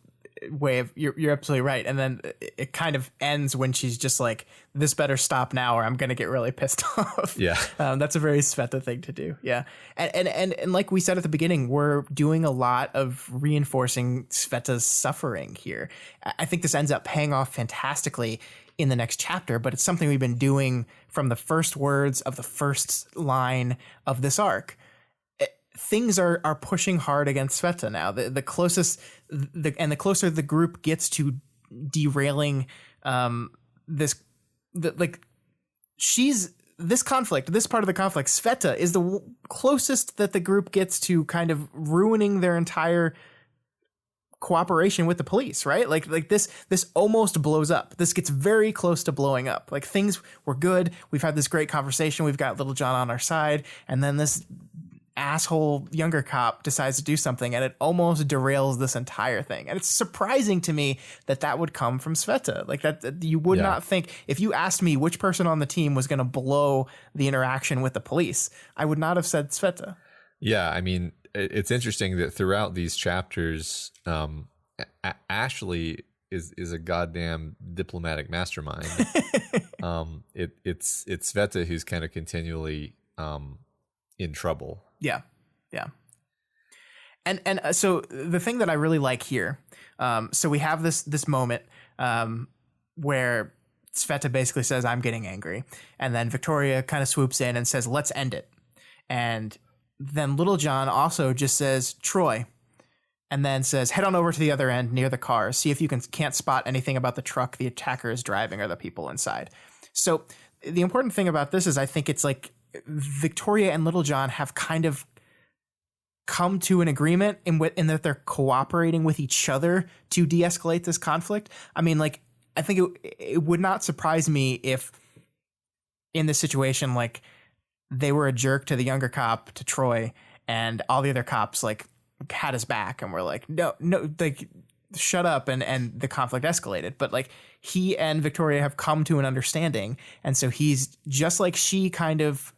way of, you're absolutely right. And then it kind of ends when she's just like, this better stop now or I'm going to get really pissed off. Yeah. That's a very Sveta thing to do. Yeah. And like we said at the beginning, we're doing a lot of reinforcing Sveta's suffering here. I think this ends up paying off fantastically in the next chapter, but it's something we've been doing from the first words of the first line of this arc. Things are pushing hard against Sveta now. The closer the group gets to derailing this conflict, this part of the conflict, Sveta is the closest that the group gets to kind of ruining their entire cooperation with the police, right? Like this almost blows up. This gets very close to blowing up. Like things were good. We've had this great conversation. We've got Little John on our side, and then this asshole younger cop decides to do something and it almost derails this entire thing. And it's surprising to me that would come from Sveta. Like that you would not think, if you asked me which person on the team was going to blow the interaction with the police, I would not have said Sveta. Yeah, I mean, it's interesting that throughout these chapters, Ashley is a goddamn diplomatic mastermind. It's Sveta who's kind of continually in trouble. Yeah. And so the thing that I really like here, so we have this moment where Sveta basically says, I'm getting angry. And then Victoria kind of swoops in and says, let's end it. And then Little John also just says, Troy, and then says, head on over to the other end near the cars. See if you can't spot anything about the truck the attacker is driving or the people inside. So the important thing about this is I think it's like Victoria and Little John have kind of come to an agreement in that they're cooperating with each other to de-escalate this conflict. I mean, like, I think it would not surprise me if in this situation, like, they were a jerk to the younger cop, to Troy, and all the other cops like had his back and were like, no, like, shut up, and the conflict escalated. But like, he and Victoria have come to an understanding, and so he's just like she kind of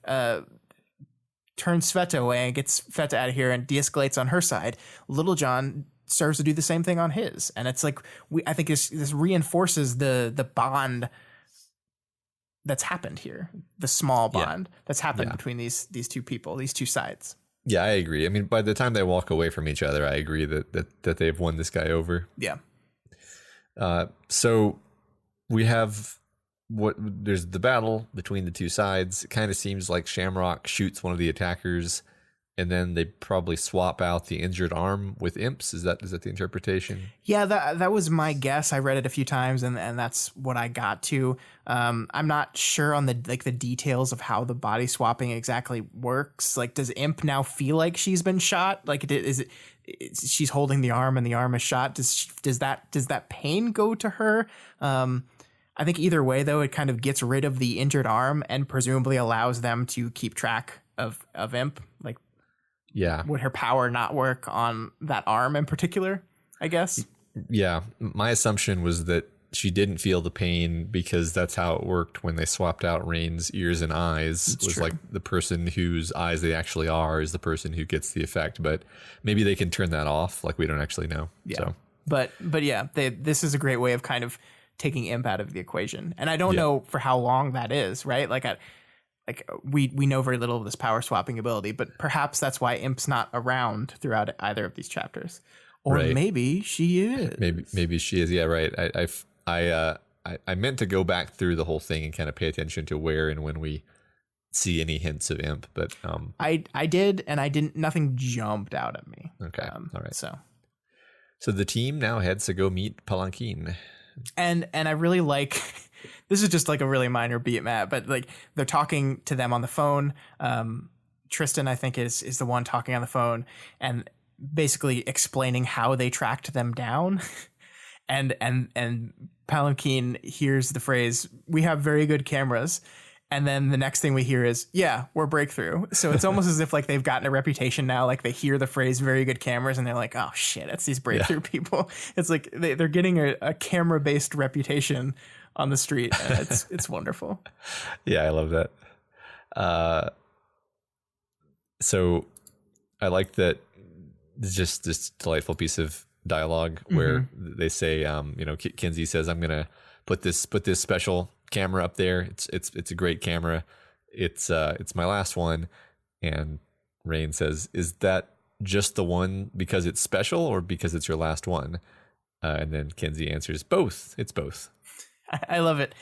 turns Sveta away and gets Sveta out of here and de-escalates on her side. Little John serves to do the same thing on his, and it's like I think this reinforces the bond that's happened here, the small bond that's happened between these two people, these two sides. Yeah, I agree. I mean, by the time they walk away from each other, I agree that they've won this guy over. Yeah. So we have there's the battle between the two sides. It kind of seems like Shamrock shoots one of the attackers, and then they probably swap out the injured arm with imps. Is that the interpretation? Yeah, that was my guess. I read it a few times, and that's what I got to. I'm not sure on the details of how the body swapping exactly works. Like, does imp now feel like she's been shot? Like, she's holding the arm and the arm is shot? Does that pain go to her? I think either way, though, it kind of gets rid of the injured arm and presumably allows them to keep track of imp. Like, yeah, would her power not work on that arm in particular, I guess? Yeah, my assumption was that she didn't feel the pain because that's how it worked when they swapped out Rain's ears and eyes. It was true. Like the person whose eyes they actually are is the person who gets the effect. But maybe they can turn that off. Like, we don't actually know. Yeah. So. But yeah, this is a great way of kind of taking imp out of the equation. And I don't know for how long that is, right? Like we know very little of this power swapping ability, but perhaps that's why imp's not around throughout either of these chapters. Or maybe she is. Maybe she is. Yeah, right. I meant to go back through the whole thing and kind of pay attention to where and when we see any hints of imp, but I did, and I didn't. Nothing jumped out at me. Okay, all right. So the team now heads to go meet Palanquin, and I really like. This is just like a really minor beat, Matt, but like they're talking to them on the phone. Tristan, I think, is the one talking on the phone and basically explaining how they tracked them down. and Palanquin hears the phrase, "We have very good cameras." And then the next thing we hear is, "Yeah, we're Breakthrough." So it's almost as if like they've gotten a reputation now. Like they hear the phrase "very good cameras" and they're like, "Oh shit, it's these Breakthrough people." It's like they're getting a camera based reputation on the street. And it's wonderful. Yeah, I love that. So I like that. Just this delightful piece of dialogue where they say, Kinsey says, "I'm gonna put this special camera up there. It's a great camera. It's my last one." And Rain says, "Is that just the one because it's special or because it's your last one?" And then Kinsey answers, "Both. It's both." I love it.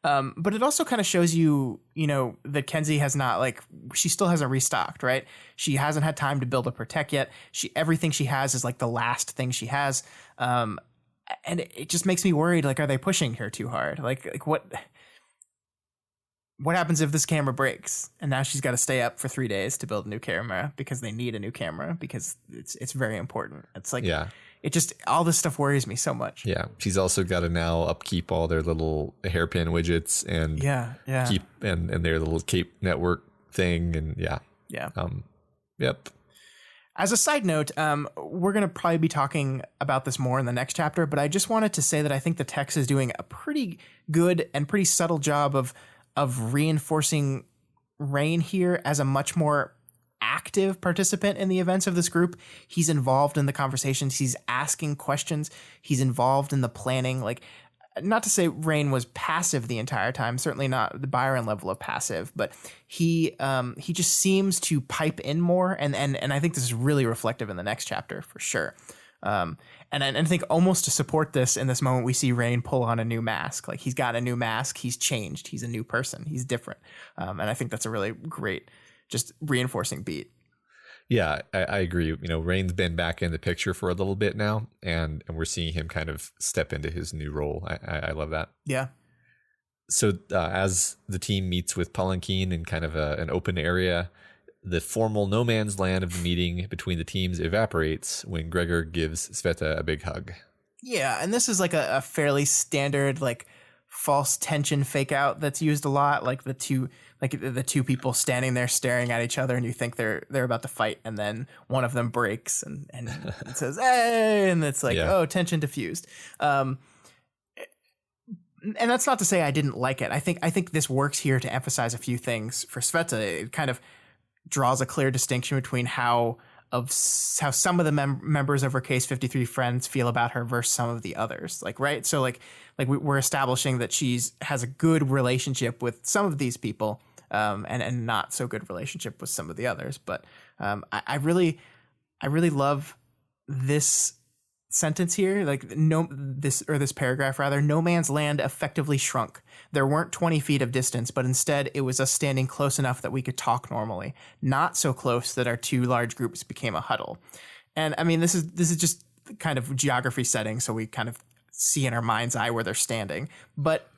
But it also kind of shows you, that Kenzie has not she still hasn't restocked, right? She hasn't had time to build up her tech yet. Everything she has is like the last thing she has. And it just makes me worried. Like, are they pushing her too hard? Like what happens if this camera breaks and now she's got to stay up for 3 days to build a new camera because they need a new camera because it's very important. It's like, yeah. It just, all this stuff worries me so much. Yeah. She's also got to now upkeep all their little hairpin widgets and keep and their little Cape network thing. And yeah. Yep. As a side note, we're going to probably be talking about this more in the next chapter, but I just wanted to say that I think the text is doing a pretty good and pretty subtle job of reinforcing Rain here as a much more active participant in the events of this group. He's involved in the conversations. He's asking questions. He's involved in the planning. Like, not to say Rain was passive the entire time, certainly not the Byron level of passive, but he just seems to pipe in more. And I think this is really reflective in the next chapter for sure. And I think almost to support this in this moment, we see Rain pull on a new mask. Like, he's got a new mask. He's changed. He's a new person. He's different. And I think that's a really great, just reinforcing beat. Yeah, I agree. Rain's been back in the picture for a little bit now, and we're seeing him kind of step into his new role. I love that. Yeah. So as the team meets with Palanquin in kind of an open area, the formal no man's land of the meeting between the teams evaporates when Gregor gives Sveta a big hug. Yeah, and this is like a fairly standard false tension fake out that's used a lot, like the two people standing there staring at each other and you think they're about to fight, and then one of them breaks and it says "Hey," and it's like, oh, tension diffused. And that's not to say I didn't like it. I think this works here to emphasize a few things for Sveta. It kind of draws a clear distinction between how some of the members of her Case 53 friends feel about her versus some of the others. Right. So we're establishing that has a good relationship with some of these people, and not so good relationship with some of the others. But I really love this sentence here. This paragraph rather. No man's land effectively shrunk. There weren't 20 feet of distance, but instead it was us standing close enough that we could talk normally, not so close that our two large groups became a huddle. And I mean, this is just kind of geography setting, so we kind of see in our mind's eye where they're standing. But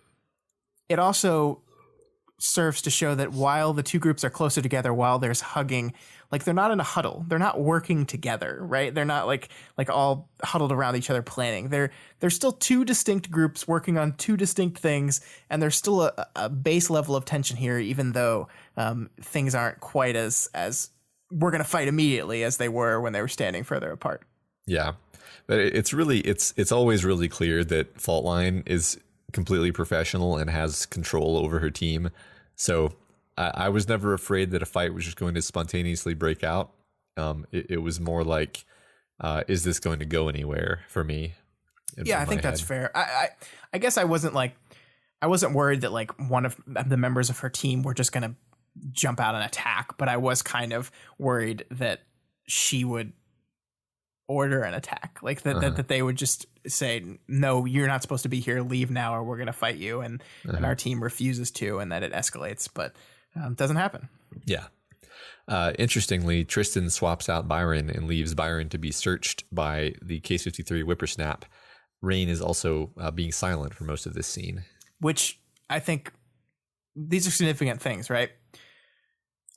it also serves to show that while the two groups are closer together, while there's hugging, they're not in a huddle. They're not working together, right? They're not like all huddled around each other planning. They're still two distinct groups working on two distinct things, and there's still a base level of tension here, even though things aren't quite as we're going to fight immediately as they were when they were standing further apart. Yeah, but it's always really clear that Faultline is completely professional and has control over her team. So I was never afraid that a fight was just going to spontaneously break out. It was more like, is this going to go anywhere for me? Yeah, I think that's fair. I guess I wasn't worried that one of the members of her team were just going to jump out and attack, but I was kind of worried that she would order an attack, like that they would just say, no, you're not supposed to be here, leave now or we're going to fight you, and our team refuses to, and that it escalates, but it doesn't happen. Yeah. Interestingly, Tristan swaps out Byron and leaves Byron to be searched by the Case 53 Whippersnap. Rain is also being silent for most of this scene, which I think these are significant things, right?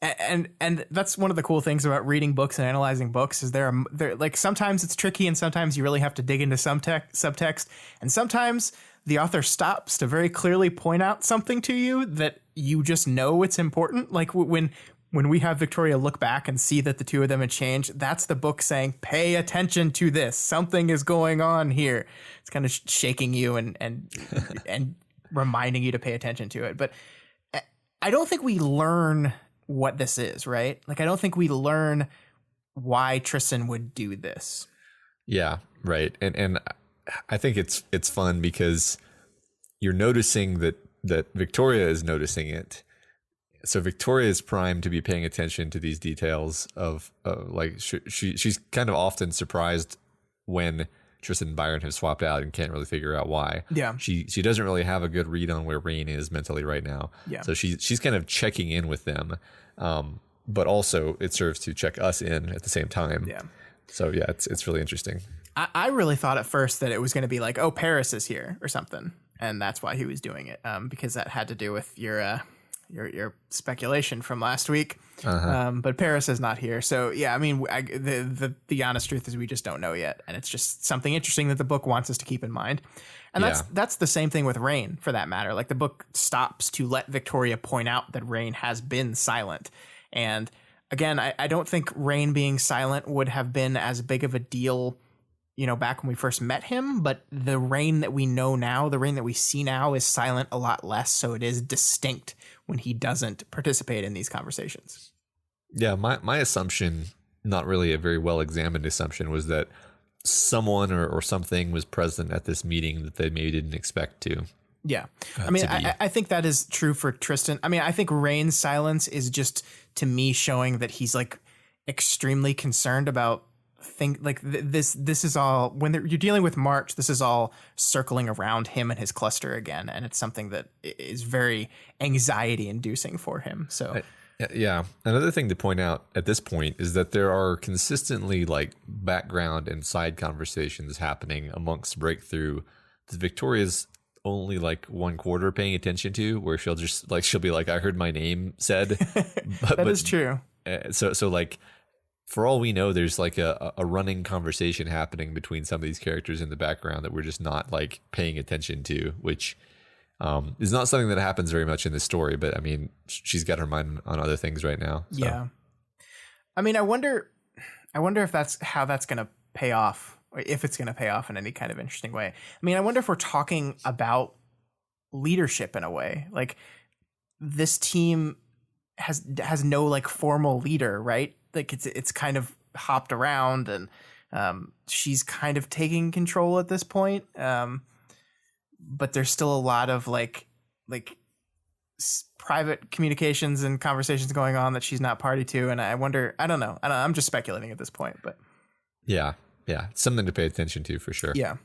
And that's one of the cool things about reading books and analyzing books is there like sometimes it's tricky and sometimes you really have to dig into some subtext, and sometimes the author stops to very clearly point out something to you that you just know it's important. Like when we have Victoria look back and see that the two of them had changed, that's the book saying, pay attention to this. Something is going on here. It's kind of shaking you and reminding you to pay attention to it. But I don't think we learn what this is, right? Like, I don't think we learn why Tristan would do this. Yeah, right. And I think it's fun because you're noticing that Victoria is noticing it. So Victoria is primed to be paying attention to these details of like she's kind of often surprised when Tristan and Byron have swapped out and can't really figure out why. Yeah. She doesn't really have a good read on where Rain is mentally right now. Yeah. So she's kind of checking in with them. But also it serves to check us in at the same time. Yeah. So yeah, it's really interesting. I really thought at first that it was going to be like, oh, Paris is here or something, and that's why he was doing it. Because that had to do with your speculation from last week. But Paris is not here. So yeah, I mean, the honest truth is we just don't know yet. And it's just something interesting that the book wants us to keep in mind. And that's the same thing with Rain for that matter. Like the book stops to let Victoria point out that Rain has been silent. And again, I don't think Rain being silent would have been as big of a deal, you know, back when we first met him, but the Rain that we know now, the Rain that we see now is silent a lot less. So it is distinct when he doesn't participate in these conversations. Yeah, my assumption, not really a very well-examined assumption, was that someone or something was present at this meeting that they maybe didn't expect to. Yeah. I mean, I think that is true for Tristan. I mean, I think Rain's silence is just, to me, showing that he's like extremely concerned about this is all, when you're dealing with March, this is all circling around him and his cluster again. And it's something that is very anxiety inducing for him. So yeah. Another thing to point out at this point is that there are consistently like background and side conversations happening amongst Breakthrough that Victoria's only like 1/4 paying attention to, where she'll be like, I heard my name said. That is true. So like, for all we know, there's like a running conversation happening between some of these characters in the background that we're just not like paying attention to, which is not something that happens very much in this story. But I mean, she's got her mind on other things right now. So. Yeah. I mean, I wonder if that's how that's going to pay off, or if it's going to pay off in any kind of interesting way. I mean, I wonder if we're talking about leadership in a way. Like, this team has no like formal leader, right? Like it's kind of hopped around, and she's kind of taking control at this point. But there's still a lot of like private communications and conversations going on that she's not party to. And I wonder, I don't know. I'm just speculating at this point, but yeah, something to pay attention to for sure. Yeah.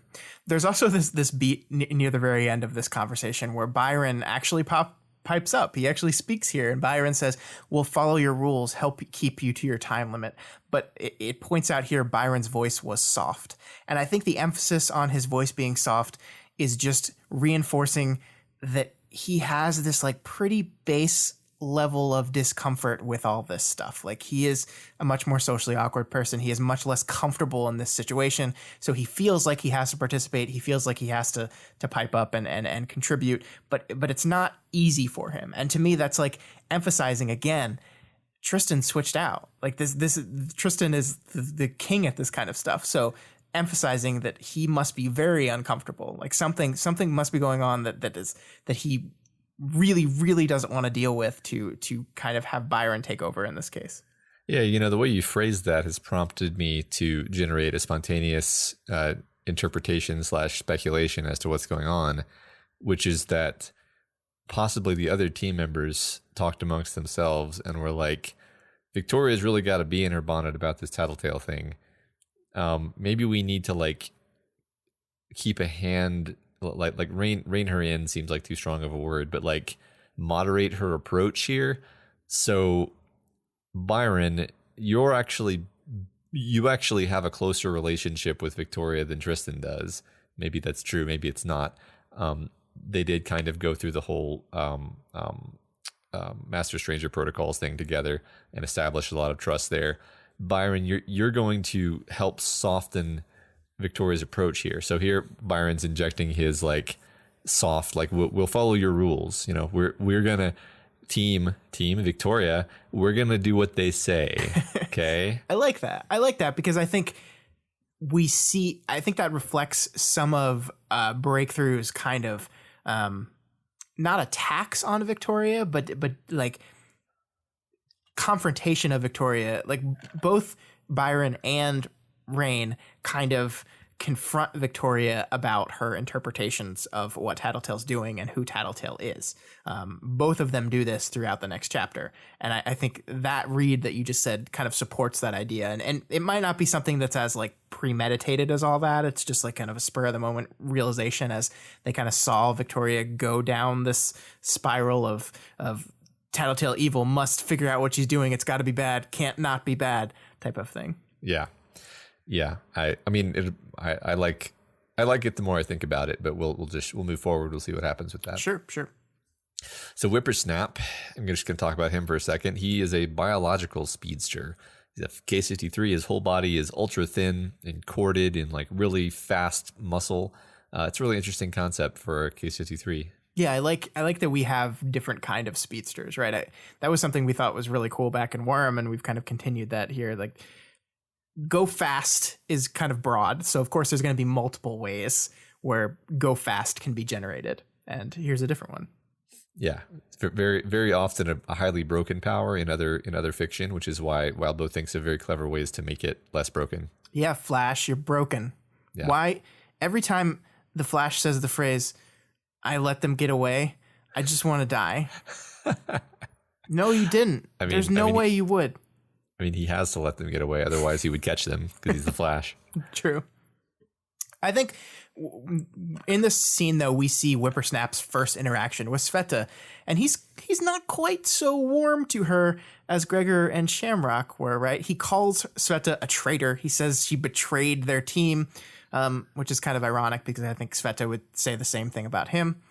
There's also this beat near the very end of this conversation where Byron actually pipes up. He actually speaks here, and Byron says, we'll follow your rules, help keep you to your time limit. But it points out here Byron's voice was soft. And I think the emphasis on his voice being soft is just reinforcing that he has this like pretty base level of discomfort with all this stuff. Like, he is a much more socially awkward person. He is much less comfortable in this situation. So he feels like he has to participate. He feels like he has to pipe up and contribute, but it's not easy for him. And to me, that's like emphasizing again, Tristan switched out. Like this Tristan is the king at this kind of stuff. So emphasizing that he must be very uncomfortable. Like something must be going on that he really, really doesn't want to deal with to kind of have Byron take over in this case. Yeah, you know, the way you phrased that has prompted me to generate a spontaneous interpretation / speculation as to what's going on, which is that possibly the other team members talked amongst themselves and were like, Victoria's really got to be in her bonnet about this Tattletale thing. maybe we need to like keep a hand, like rein her in seems like too strong of a word, but like moderate her approach here. So Byron, you actually have a closer relationship with Victoria than Tristan does. Maybe that's true, maybe it's not. They did kind of go through the whole Master Stranger Protocols thing together and establish a lot of trust there. Byron, you're going to help soften Victoria's approach here. So here Byron's injecting his like soft, like we'll follow your rules. You know, we're gonna team Victoria. We're gonna do what they say. Okay. I like that because I think that reflects some of Breakthrough's kind of not attacks on Victoria, but like confrontation of Victoria. Like both Byron and Rain kind of confront Victoria about her interpretations of what Tattletale's doing and who Tattletale is. Both of them do this throughout the next chapter. And I think that read that you just said kind of supports that idea. And it might not be something that's as like premeditated as all that. It's just like kind of a spur of the moment realization as they kind of saw Victoria go down this spiral of Tattletale evil, must figure out what she's doing. It's got to be bad. Can't not be bad type of thing. Yeah. Yeah, I mean, I like it the more I think about it, but we'll move forward. We'll see what happens with that. Sure. So Whippersnap, I'm just going to talk about him for a second. He is a biological speedster. He's a K63. His whole body is ultra thin and corded in like really fast muscle. It's a really interesting concept for a K63. Yeah, I like that we have different kind of speedsters, right? That was something we thought was really cool back in Worm, and we've kind of continued that here. Like, go fast is kind of broad. So of course there's going to be multiple ways where go fast can be generated. And here's a different one. Yeah. It's very, very often a highly broken power in other fiction, which is why Wildbow thinks of very clever ways to make it less broken. Yeah. Flash, you're broken. Yeah. Why? Every time the Flash says the phrase, I let them get away, I just want to die. No, you didn't. There's no way you would. I mean, he has to let them get away. Otherwise, he would catch them because he's the Flash. True. I think in this scene, though, we see Whippersnap's first interaction with Sveta, and he's not quite so warm to her as Gregor and Shamrock were, right? He calls Sveta a traitor. He says she betrayed their team, which is kind of ironic because I think Sveta would say the same thing about him.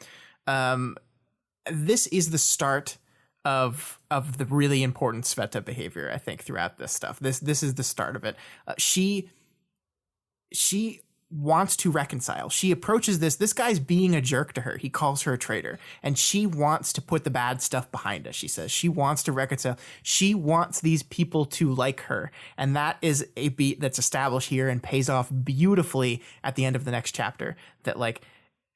This is the start of the really important Sveta behavior, I think, throughout this stuff. This is the start of it. She wants to reconcile. She approaches this guy's being a jerk to her. He calls her a traitor, and she wants to put the bad stuff behind us. She says she wants to reconcile. She wants these people to like her, and that is a beat that's established here and pays off beautifully at the end of the next chapter. That like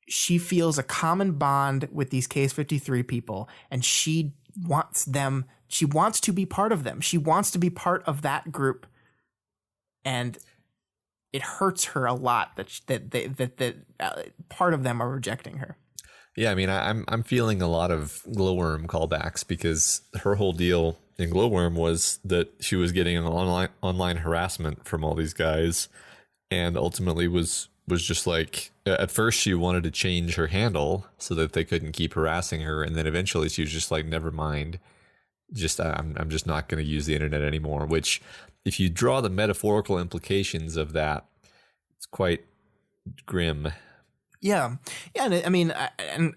she feels a common bond with these Case 53 people, and she wants to be part of them. She wants to be part of that group, and it hurts her a lot that part of them are rejecting her. Yeah, I mean, I'm feeling a lot of Glowworm callbacks because her whole deal in Glowworm was that she was getting an online harassment from all these guys, and ultimately was just like, at first she wanted to change her handle so that they couldn't keep harassing her, and then eventually she was just like, never mind, I'm just not going to use the internet anymore. Which, if you draw the metaphorical implications of that, it's quite grim. Yeah, and I mean,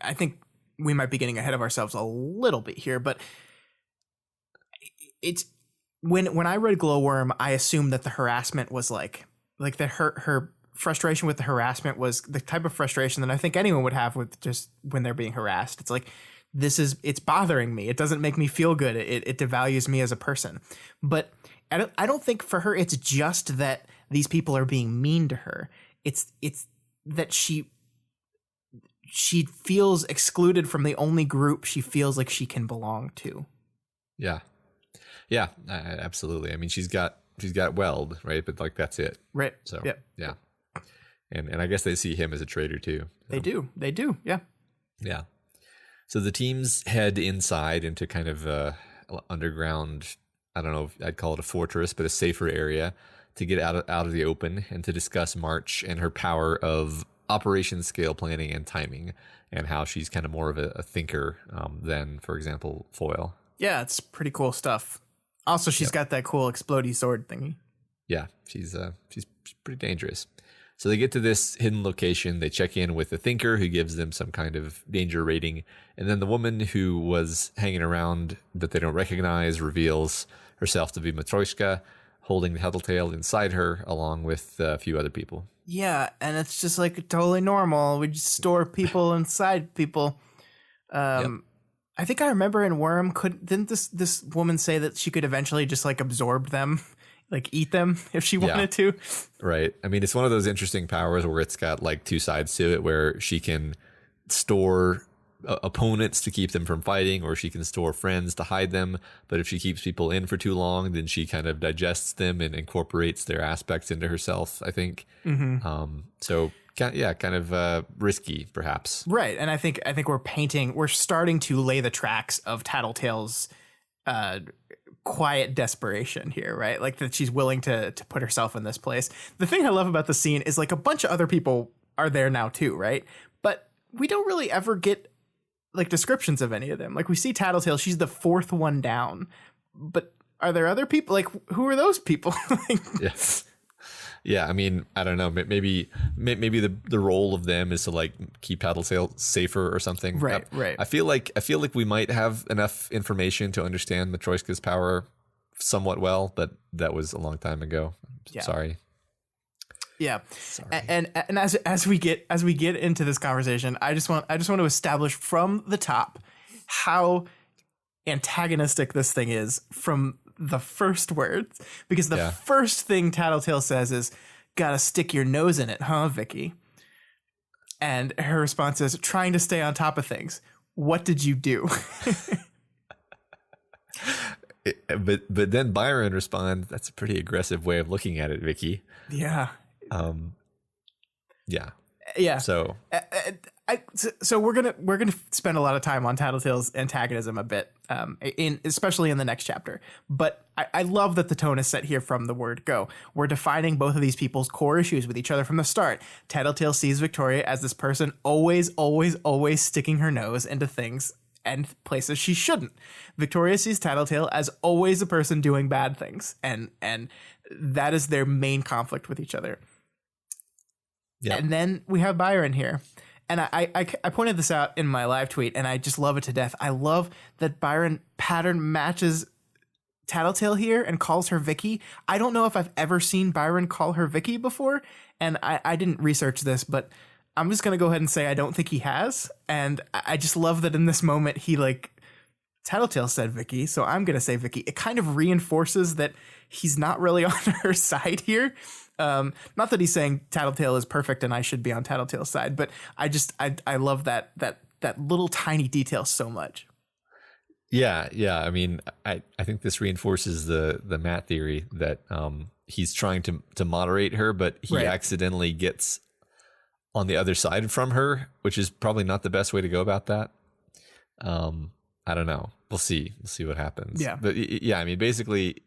I think we might be getting ahead of ourselves a little bit here, but it's when I read Glowworm, I assumed that the harassment was like that her frustration with the harassment was the type of frustration that I think anyone would have with just when they're being harassed. It's like, it's bothering me. It doesn't make me feel good. It devalues me as a person. But I don't think for her it's just that these people are being mean to her. It's that she feels excluded from the only group she feels like she can belong to. Yeah, absolutely. I mean, she's got Weld, right? But like, that's it, right? So yep. Yeah, and I guess they see him as a traitor too. So. They do. Yeah. So the teams head inside into kind of underground, I don't know if I'd call it a fortress, but a safer area to get out of the open and to discuss March and her power of operation scale planning and timing, and how she's kind of more of a thinker than, for example, Foil. Yeah, it's pretty cool stuff. Also, she's got that cool explodey sword thingy. Yeah, she's pretty dangerous. So they get to this hidden location. They check in with the thinker, who gives them some kind of danger rating. And then the woman who was hanging around that they don't recognize reveals herself to be Matryoshka, holding the Tattletale inside her, along with a few other people. Yeah, and it's just like totally normal. We just store people inside people. I think I remember in Worm, didn't this woman say that she could eventually just like absorb them, like eat them if she wanted to? Right. I mean, it's one of those interesting powers where it's got like two sides to it, where she can store opponents to keep them from fighting, or she can store friends to hide them. But if she keeps people in for too long, then she kind of digests them and incorporates their aspects into herself, I think. So kind of risky, perhaps. Right. And I think we're starting to lay the tracks of Tattletale's quiet desperation here, right? Like that she's willing to put herself in this place. The thing I love about the scene is like a bunch of other people are there now too, right? But we don't really ever get like descriptions of any of them. Like we see Tattletale, she's the fourth one down, but are there other people? Like who are those people? Yeah, I mean, I don't know. Maybe the role of them is to like keep Tattletale safer or something. Right. I feel like we might have enough information to understand Matryoshka's power somewhat well, but that was a long time ago. Sorry. Yeah. And as we get into this conversation, I just want to establish from the top how antagonistic this thing is from the first words, because the first thing Tattletale says is, "Gotta stick your nose in it, huh, Vicky?" And her response is, "Trying to stay on top of things. What did you do?" But then Byron responds, "That's a pretty aggressive way of looking at it, Vicky." Yeah. Yeah. So we're gonna spend a lot of time on Tattletale's antagonism a bit, especially in the next chapter. But I love that the tone is set here from the word go. We're defining both of these people's core issues with each other from the start. Tattletale sees Victoria as this person always sticking her nose into things and places she shouldn't. Victoria sees Tattletale as always a person doing bad things, and that is their main conflict with each other. Yep. And then we have Byron here. And I pointed this out in my live tweet, and I just love it to death. I love that Byron pattern matches Tattletale here and calls her Vicky. I don't know if I've ever seen Byron call her Vicky before, and I didn't research this, but I'm just going to go ahead and say I don't think he has. And I just love that in this moment, he Tattletale said Vicky, so I'm going to say Vicky. It kind of reinforces that he's not really on her side here. Not that he's saying Tattletale is perfect and I should be on Tattletale's side, but I love that little tiny detail so much. Yeah. I mean, I think this reinforces the Matt theory that he's trying to moderate her, but he accidentally gets on the other side from her, which is probably not the best way to go about that. I don't know. We'll see what happens. Yeah. But yeah, I mean, basically,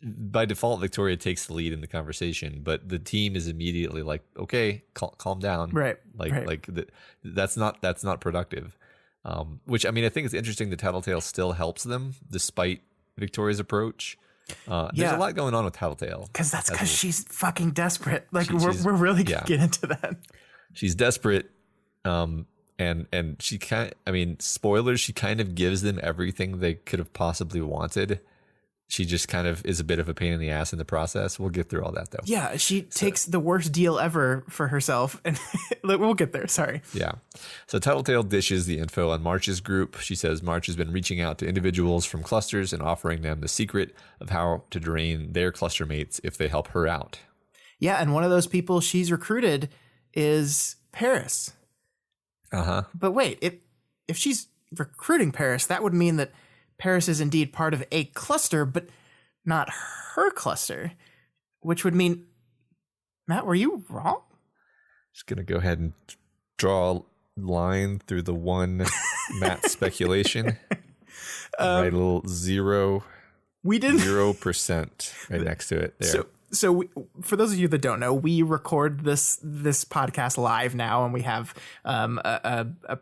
by default, Victoria takes the lead in the conversation, but the team is immediately like, okay, calm down. Right. That's not productive. Which, I mean, I think it's interesting that Tattletale still helps them despite Victoria's approach. There's a lot going on with Tattletale. Because she's fucking desperate. We're really going to get into that. She's desperate. And she spoilers, she kind of gives them everything they could have possibly wanted. She just kind of is a bit of a pain in the ass in the process. We'll get through all that, though. Yeah, she takes the worst deal ever for herself. And we'll get there. Sorry. Yeah. So Tattletale dishes the info on March's group. She says March has been reaching out to individuals from clusters and offering them the secret of how to drain their cluster mates if they help her out. Yeah, and one of those people she's recruited is Paris. Uh-huh. But wait, if she's recruiting Paris, that would mean that Paris is indeed part of a cluster, but not her cluster, which would mean, Matt, were you wrong? Just going to go ahead and draw a line through the one Matt speculation. Write a little 0 We didn't 0% right next to it there. So for those of you that don't know, we record this podcast live now, and we have a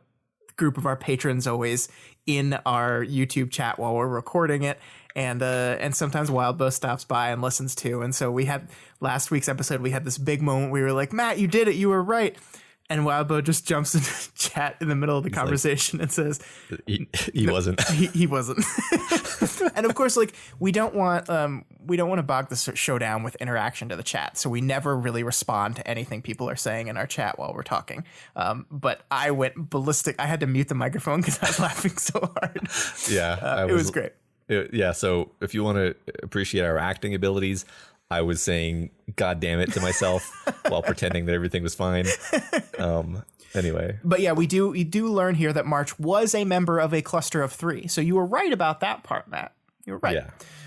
group of our patrons always in our YouTube chat while we're recording it, and sometimes Wildbow stops by and listens too. And so we had last week's episode, we had this big moment. We were like, Matt, you did it, you were right. And Wildbow just jumps into chat in the middle of the conversation and says, "He wasn't. He wasn't." And of course, like we don't want to bog the show down with interaction to the chat, so we never really respond to anything people are saying in our chat while we're talking. But I went ballistic. I had to mute the microphone because I was laughing so hard. Yeah, it was great. Yeah. So if you want to appreciate our acting abilities, I was saying "God damn it" to myself while pretending that everything was fine. Anyway, but yeah, we do learn here that March was a member of a cluster of 3. So you were right about that part, Matt. You were right.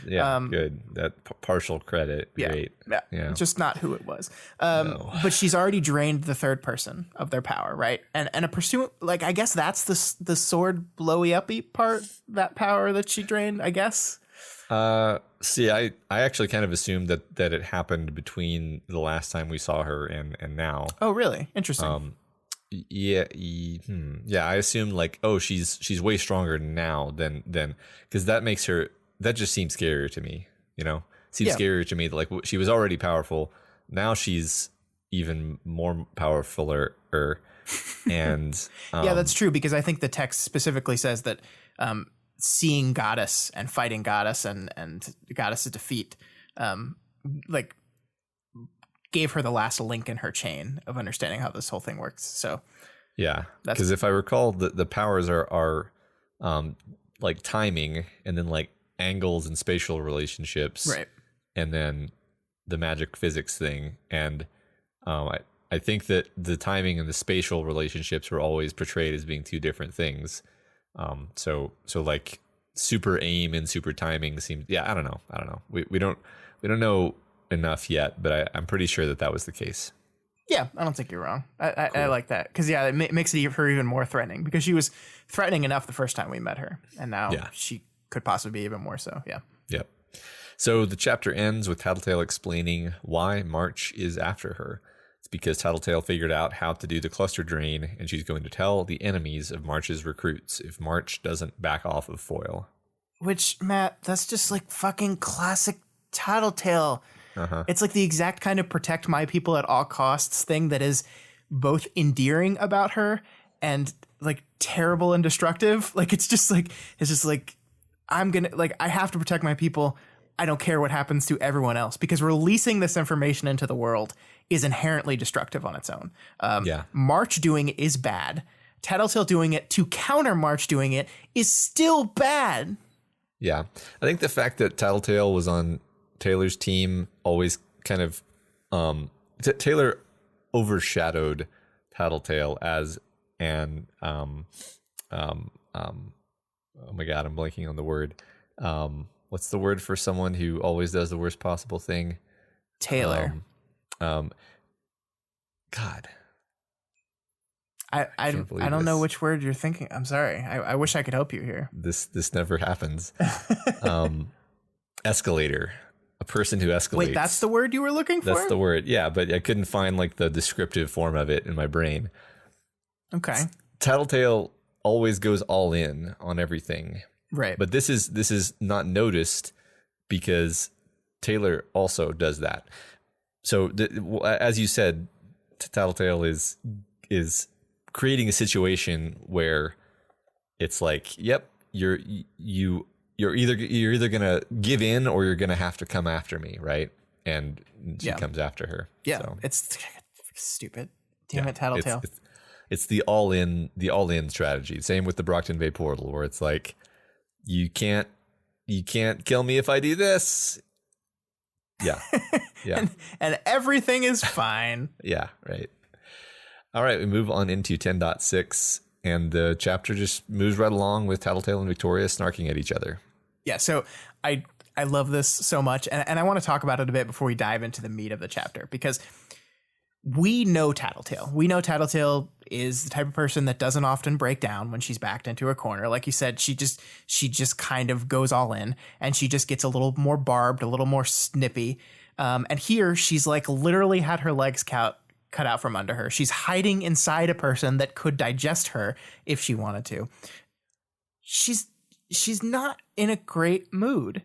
Yeah. Good. That partial credit. Great. Yeah. Just not who it was. No. But she's already drained the third person of their power, right? And a pursuit, like I guess that's the sword blowy uppy part, that power that she drained, I guess. See, I actually kind of assumed that it happened between the last time we saw her and now. Oh, really? Interesting. Yeah, I assumed like, oh, she's way stronger now than because that just seems scarier to me. Seems scarier to me that like she was already powerful. Now she's even more powerfuler. And yeah, that's true, because I think the text specifically says that seeing Goddess and fighting Goddess and Goddess's defeat, like gave her the last link in her chain of understanding how this whole thing works. So yeah, because if I recall, the powers are like timing, and then like angles and spatial relationships, right? And then the magic physics thing. And I think that the timing and the spatial relationships were always portrayed as being two different things. So like super aim and super timing seems, I don't know. We don't know enough yet, but I'm pretty sure that was the case. Yeah, I don't think you're wrong. I like that, because it makes her even more threatening, because she was threatening enough the first time we met her, and now she could possibly be even more so. Yeah. Yep. So the chapter ends with Tattletale explaining why March is after her. It's because Tattletale figured out how to do the cluster drain, and she's going to tell the enemies of March's recruits if March doesn't back off of Foil. Which, Matt, that's just like fucking classic Tattletale. It's like the exact kind of protect my people at all costs thing that is both endearing about her and like terrible and destructive. Like it's just like I'm gonna, like, I have to protect my people. I don't care what happens to everyone else, because releasing this information into the world is inherently destructive on its own. March doing it is bad. Tattletale doing it to counter March doing it is still bad. Yeah. I think the fact that Tattletale was on Taylor's team always kind of Taylor overshadowed Tattletale as an oh my god, I'm blanking on the word. What's the word for someone who always does the worst possible thing? Taylor. God. I don't know which word you're thinking. I'm sorry. I wish I could help you here. This never happens. Escalator. A person who escalates. Wait, that's the word you were looking for? That's the word. Yeah, but I couldn't find like the descriptive form of it in my brain. Okay. Tattletale always goes all in on everything. Right. But this is not noticed because Taylor also does that. So as you said, Tattletale is creating a situation where it's like, yep, you're either gonna give in or you're gonna have to come after me, right? And she comes after her. Yeah, so. It's stupid. Damn it, Tattletale. It's the all in strategy. Same with the Brockton Bay portal, where it's like, you can't kill me if I do this. Yeah. Yeah. and everything is fine. Yeah, right. All right, we move on into 10.6, and the chapter just moves right along with Tattletale and Victoria snarking at each other. Yeah, so I love this so much, and I want to talk about it a bit before we dive into the meat of the chapter, because we know Tattletale. We know Tattletale is the type of person that doesn't often break down when she's backed into a corner. Like you said, she just kind of goes all in, and she just gets a little more barbed, a little more snippy. And here she's like literally had her legs cut out from under her. She's hiding inside a person that could digest her if she wanted to. She's not in a great mood.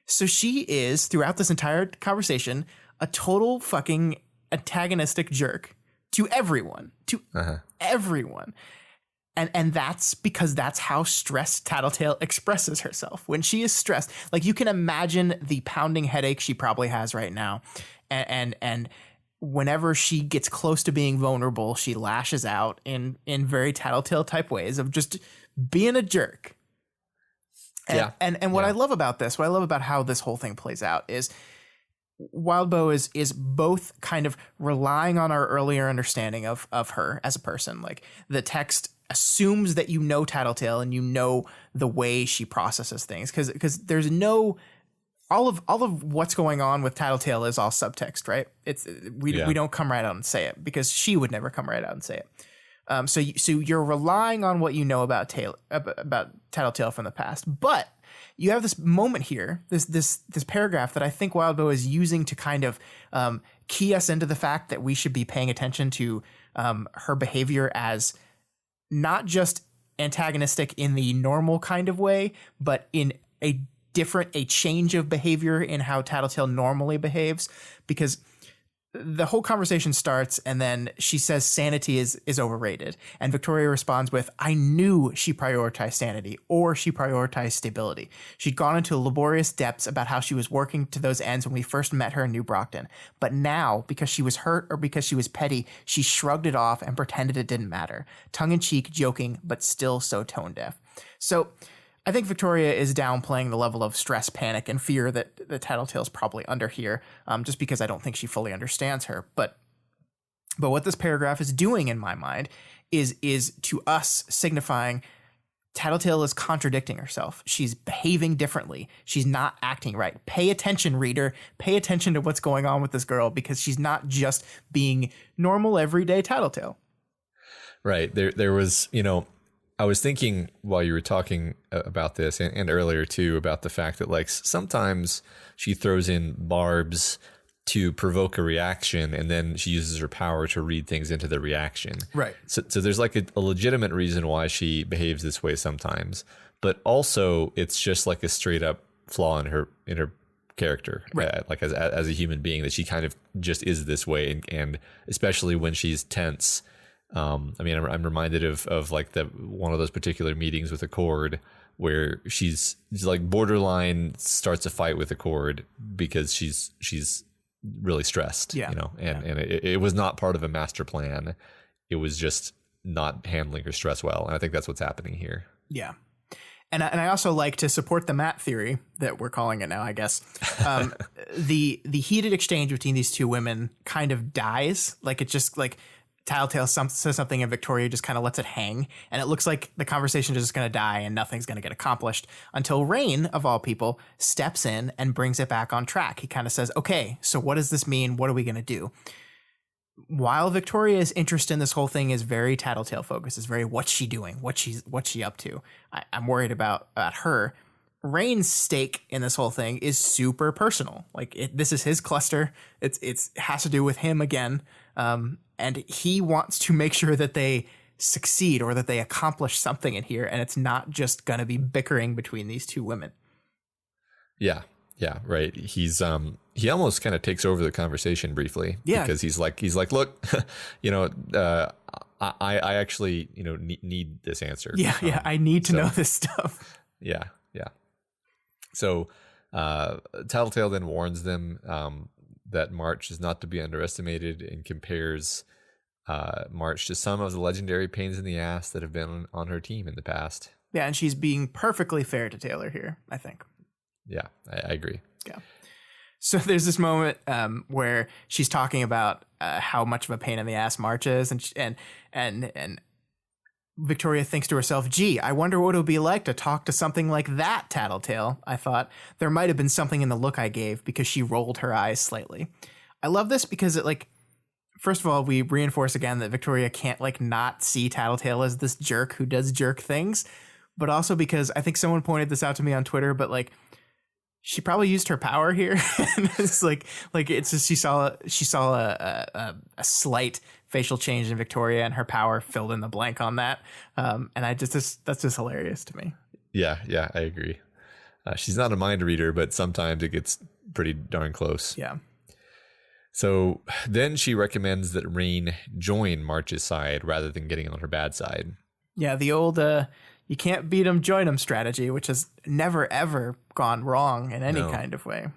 So she is, throughout this entire conversation, a total fucking antagonistic jerk to everyone. Everyone. And that's because that's how stressed Tattletale expresses herself. When she is stressed, like you can imagine the pounding headache she probably has right now. And whenever she gets close to being vulnerable, she lashes out in very Tattletale type ways of just being a jerk. And what I love about this, what I love about how this whole thing plays out is Wildbow is both kind of relying on our earlier understanding of her as a person. Like the text assumes that you know Tattletale and you know the way she processes things, because there's no all of what's going on with Tattletale is all subtext, right? We don't come right out and say it, because she would never come right out and say it. So you're relying on what you know about Tattletale from the past, but you have this moment here, this paragraph that I think Wildbow is using to kind of key us into the fact that we should be paying attention to her behavior as not just antagonistic in the normal kind of way, but in a change of behavior in how Tattletale normally behaves, because the whole conversation starts and then she says sanity is overrated. And Victoria responds with, I knew she prioritized sanity, or she prioritized stability. She'd gone into laborious depths about how she was working to those ends when we first met her in New Brockton. But now, because she was hurt or because she was petty, she shrugged it off and pretended it didn't matter. Tongue-in-cheek, joking, but still so tone-deaf. So I think Victoria is downplaying the level of stress, panic, and fear that the Tattletale's probably under here, just because I don't think she fully understands her. But what this paragraph is doing in my mind is to us signifying Tattletale is contradicting herself. She's behaving differently. She's not acting right. Pay attention, reader. Pay attention to what's going on with this girl, because she's not just being normal, everyday Tattletale. Right. There was, I was thinking while you were talking about this and earlier too, about the fact that like sometimes she throws in barbs to provoke a reaction, and then she uses her power to read things into the reaction. Right. So there's like a legitimate reason why she behaves this way sometimes, but also it's just like a straight up flaw in her character, right? Like as a human being, that she kind of just is this way, and especially when she's tense. I'm reminded of like one of those particular meetings with Accord where she's like borderline starts a fight with Accord because she's really stressed, and it was not part of a master plan. It was just not handling her stress well. And I think that's what's happening here. Yeah. And I also like to support the Matt theory that we're calling it now, I guess. The heated exchange between these two women kind of dies. Like it just like Tattletale says something and Victoria just kind of lets it hang, and it looks like the conversation is just going to die and nothing's going to get accomplished until Rain, of all people, steps in and brings it back on track. He kind of says, okay, so what does this mean? What are we going to do? While Victoria's interest in this whole thing is very Tattletale focused, is very what's she doing? What's she up to? I'm worried about her. Rain's stake in this whole thing is super personal. Like this is his cluster. It has to do with him again. And he wants to make sure that they succeed or that they accomplish something in here. And it's not just going to be bickering between these two women. Yeah. Yeah. Right. He's, he almost kind of takes over the conversation briefly. Yeah. Because he's like, look, I actually, need this answer. Yeah. Yeah. I need to know this stuff. Yeah. Yeah. So, Tattletale then warns them, that March is not to be underestimated, and compares March to some of the legendary pains in the ass that have been on her team in the past. Yeah, and she's being perfectly fair to Taylor here, I think. Yeah, I agree. Yeah. So there's this moment where she's talking about how much of a pain in the ass March is, and Victoria thinks to herself, gee, I wonder what it would be like to talk to something like that, Tattletale. I thought there might have been something in the look I gave, because she rolled her eyes slightly. I love this because it, like, first of all, we reinforce again that Victoria can't like not see Tattletale as this jerk who does jerk things, but also because I think someone pointed this out to me on Twitter, but like she probably used her power here. And it's like it's just she saw a slight facial change in Victoria, and her power filled in the blank on that. And that's just hilarious to me. Yeah, I agree. She's not a mind reader, but sometimes it gets pretty darn close. Yeah. So then she recommends that Rain join March's side rather than getting on her bad side. Yeah, the old you can't beat 'em, join 'em strategy, which has never, ever gone wrong in any kind of way.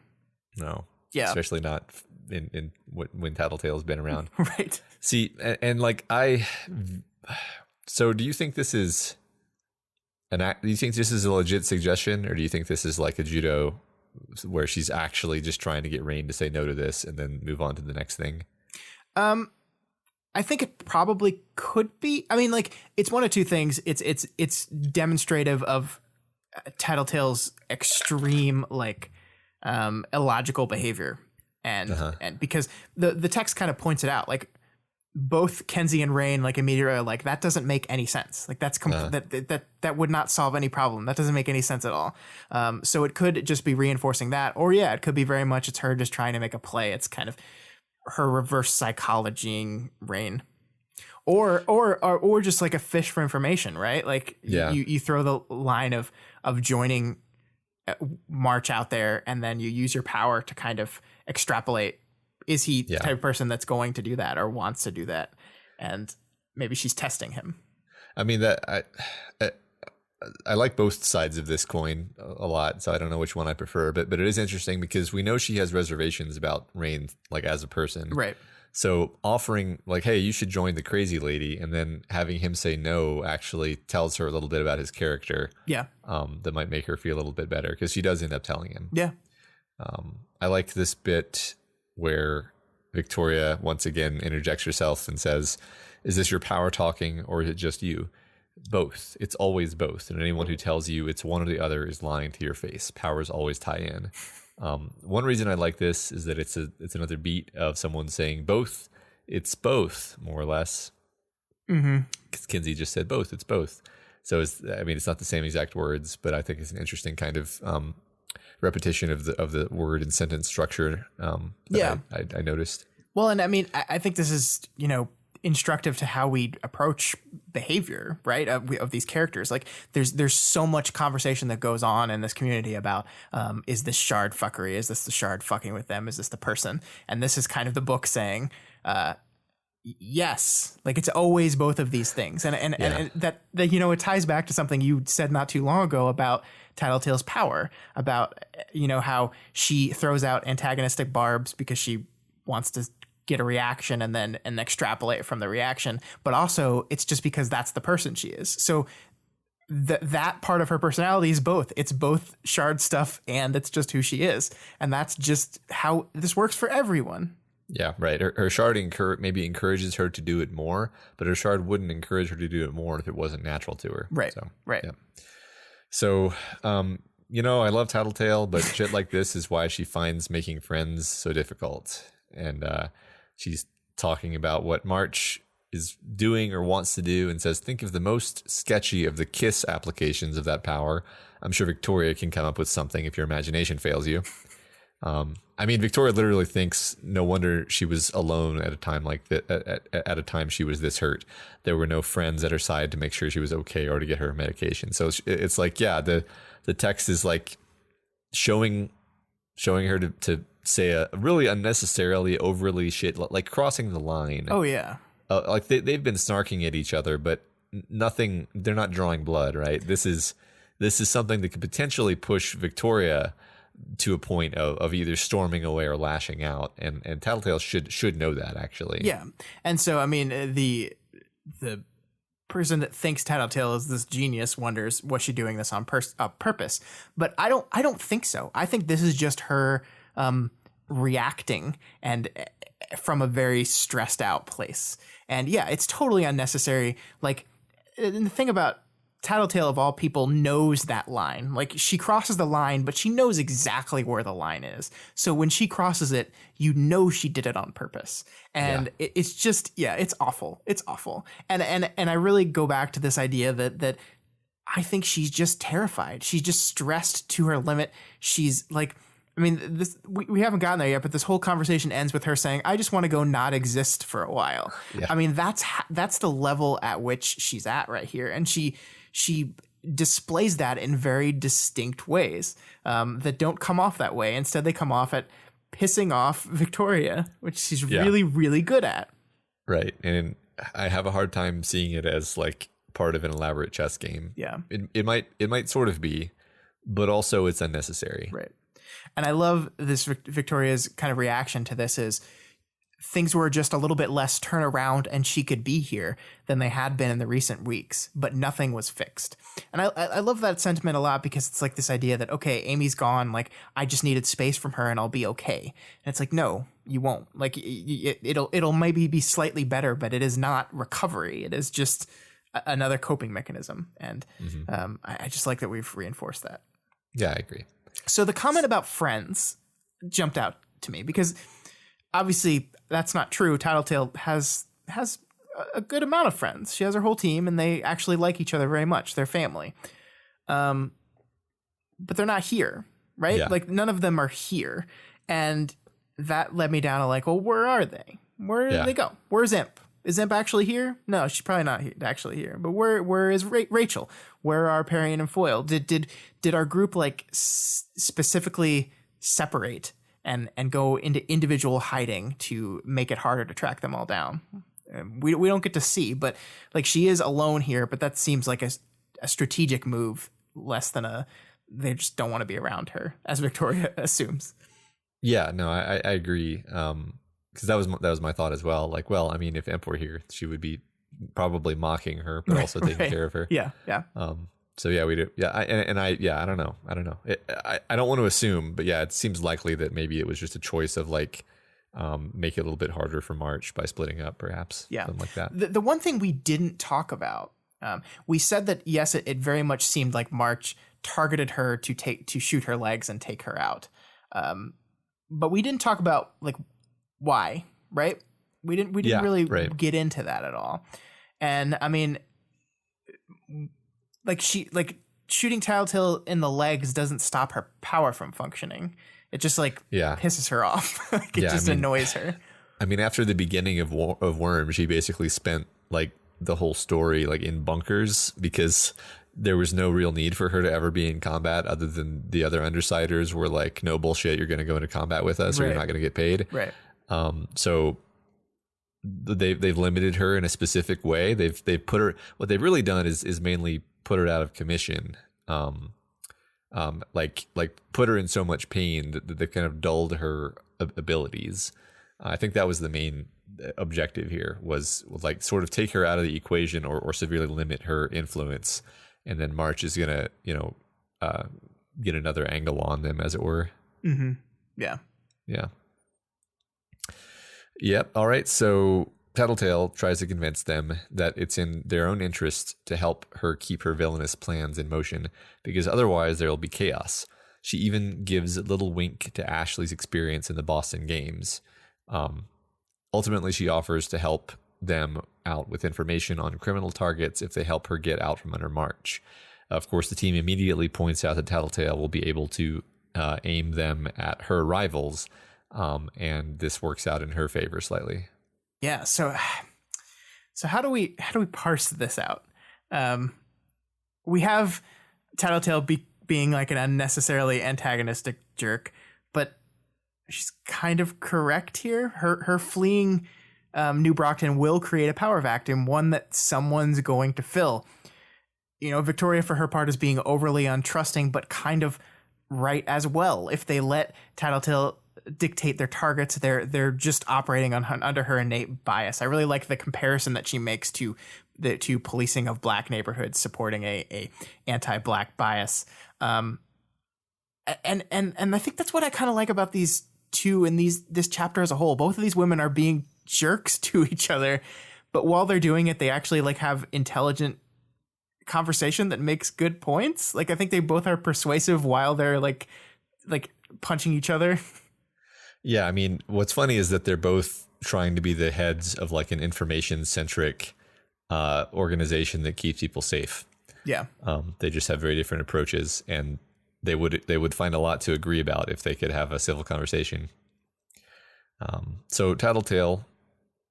No. Yeah. Especially not in when Tattletale's been around. Right. See, and like so do you think this is do you think this is a legit suggestion, or do you think this is like a judo where she's actually just trying to get Rain to say no to this and then move on to the next thing? I think it probably could be. I mean, like, it's one of two things. It's demonstrative of Tattletale's extreme, like, illogical behavior, and because the text kind of points it out, like, both Kenzie and Rain, like, immediately are like, that doesn't make any sense. Like, that's that would not solve any problem. That doesn't make any sense at all. So it could just be reinforcing that, or yeah, it could be very much it's her just trying to make a play. It's kind of her reverse psychologying Rain, or just like a fish for information, right? Like you throw the line of joining March out there, and then you use your power to kind of extrapolate. Is he the type of person that's going to do that or wants to do that? And maybe she's testing him. I mean, that I like both sides of this coin a lot, so I don't know which one I prefer, but it is interesting because we know she has reservations about Rain, like, as a person. Right. So offering, like, hey, you should join the crazy lady, and then having him say no actually tells her a little bit about his character. Yeah. That might make her feel a little bit better, because she does end up telling him. Yeah. I liked this bit where Victoria once again interjects herself and says, is this your power talking, or is it just you? Both. It's always both. And anyone who tells you it's one or the other is lying to your face. Powers always tie in. One reason I like this is that it's another beat of someone saying both. It's both, more or less. Because Kinsey just said both. It's both. So it's not the same exact words, but I think it's an interesting kind of repetition of the word and sentence structure. I noticed. Well, and I mean, I think this is, instructive to how we approach behavior, right, of these characters. Like, there's so much conversation that goes on in this community about is this shard fuckery, is this the shard fucking with them, is this the person? And this is kind of the book saying yes, like, it's always both of these things. And that it ties back to something you said not too long ago about Tattletale's power, about how she throws out antagonistic barbs because she wants to get a reaction and extrapolate from the reaction, but also it's just because that's the person she is. So that part of her personality is both. It's both shard stuff and it's just who she is. And that's just how this works for everyone. Yeah, right. Her shard maybe encourages her to do it more, but her shard wouldn't encourage her to do it more if it wasn't natural to her. Right. So, right. Yeah. So, I love Tattletale, but shit like this is why she finds making friends so difficult. And she's talking about what March is doing or wants to do and says, think of the most sketchy of the KISS applications of that power. I'm sure Victoria can come up with something if your imagination fails you. Victoria literally thinks no wonder she was alone at a time like that. At a time she was this hurt. There were no friends at her side to make sure she was okay or to get her medication. So it's like, the text is like showing her to say a really unnecessarily overly shit, like crossing the line. Oh yeah. Like they've been snarking at each other, but nothing. They're not drawing blood, right? This is something that could potentially push Victoria to a point of either storming away or lashing out, and Tattletale should know that, actually. Yeah, and so I mean the person that thinks Tattletale is this genius wonders, was she doing this on purpose? But I don't think so. I think this is just her reacting and from a very stressed out place. And yeah, it's totally unnecessary. Like, and the thing about Tattletale of all people knows that line. Like, she crosses the line, but she knows exactly where the line is. So when she crosses it, you know she did it on purpose. And it's just, it's awful. It's awful. And I really go back to this idea that I think she's just terrified. She's just stressed to her limit. She's like, I mean, this we haven't gotten there yet, but this whole conversation ends with her saying, "I just want to go not exist for a while." Yeah. I mean, that's the level at which she's at right here, and she displays that in very distinct ways that don't come off that way. Instead, they come off at pissing off Victoria, which she's really, really good at. Right, and I have a hard time seeing it as like part of an elaborate chess game. Yeah, it might sort of be, but also it's unnecessary. Right. And I love this Victoria's kind of reaction to this is things were just a little bit less turnaround and she could be here than they had been in the recent weeks, but nothing was fixed. And I love that sentiment a lot because it's like this idea that, okay, Amy's gone, like I just needed space from her and I'll be okay. And it's like, no, you won't. Like it'll maybe be slightly better, but it is not recovery. It is just another coping mechanism. And I just like that we've reinforced that. Yeah, I agree. So the comment about friends jumped out to me because obviously that's not true. Tattletale has a good amount of friends. She has her whole team and they actually like each other very much. They're family. But they're not here, right? Yeah. Like none of them are here. And that led me down to like, well, where are they? Where did they go? Where's Imp? Is Imp actually here? No, she's probably not actually here. But where is Rachel? Where are Parian and Foyle? Did our group like specifically separate and go into individual hiding to make it harder to track them all down? We don't get to see, but like she is alone here. But that seems like a strategic move, less than they just don't want to be around her, as Victoria assumes. Yeah, no, I agree. Because that was my thought as well. Like, well, I mean, if Imp were here, she would be probably mocking her, but also taking care of her. Yeah. So yeah, we do. Yeah, I don't know. I don't want to assume, but yeah, it seems likely that maybe it was just a choice of like, make it a little bit harder for March by splitting up, perhaps. Yeah, something like that. The one thing we didn't talk about, we said that yes, it very much seemed like March targeted her to shoot her legs and take her out, but we didn't talk about like. Why, right? We didn't really get into that at all. And I mean, like shooting Tattletale in the legs doesn't stop her power from functioning. It just like pisses her off. Like it just annoys her. I mean, after the beginning of Worm, she basically spent like the whole story like in bunkers because there was no real need for her to ever be in combat other than the other Undersiders were like, no bullshit, you're going to go into combat with us or you're not going to get paid. Right. So they've limited her in a specific way. They've put her. What they've really done is mainly put her out of commission. Like put her in so much pain that they kind of dulled her abilities. I think that was the main objective here was like sort of take her out of the equation or severely limit her influence, and then March is gonna get another angle on them, as it were. Mm-hmm. Yeah. Yep. All right. So Tattletale tries to convince them that it's in their own interest to help her keep her villainous plans in motion, because otherwise there will be chaos. She even gives a little wink to Ashley's experience in the Boston Games. Ultimately, she offers to help them out with information on criminal targets if they help her get out from under March. Of course, the team immediately points out that Tattletale will be able to aim them at her rivals. And this works out in her favor slightly. Yeah. So how do we parse this out? We have Tattletale being like an unnecessarily antagonistic jerk, but she's kind of correct here. Her fleeing New Brockton will create a power vacuum, one that someone's going to fill. You know, Victoria, for her part, is being overly untrusting, but kind of right as well. If they let Tattletale dictate their targets, they're just operating under her innate bias. I really like the comparison that she makes to policing of black neighborhoods supporting a anti-black bias. And I think that's what I kind of like about these two and this chapter as a whole. Both of these women are being jerks to each other, but while they're doing it, they actually like have intelligent conversation that makes good points. Like I think they both are persuasive while they're like punching each other. Yeah, I mean, what's funny is that they're both trying to be the heads of like an information centric organization that keeps people safe. Yeah. They just have very different approaches, and they would find a lot to agree about if they could have a civil conversation. So Tattletale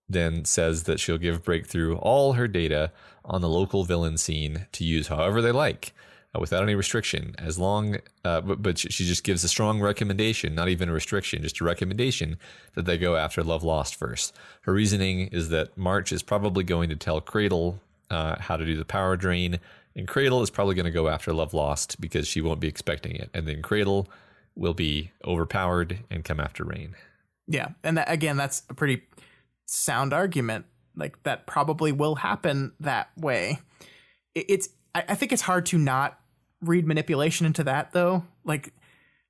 then says that she'll give Breakthrough all her data on the local villain scene to use however they like, without any restriction, as long, but she just gives a strong recommendation, not even a restriction, just a recommendation that they go after Love Lost first. Her reasoning is that March is probably going to tell Cradle how to do the power drain, and Cradle is probably going to go after Love Lost because she won't be expecting it, and then Cradle will be overpowered and come after Rain. Yeah, and that, again, that's a pretty sound argument. Like that probably will happen that way. I think it's hard to not read manipulation into that, though. Like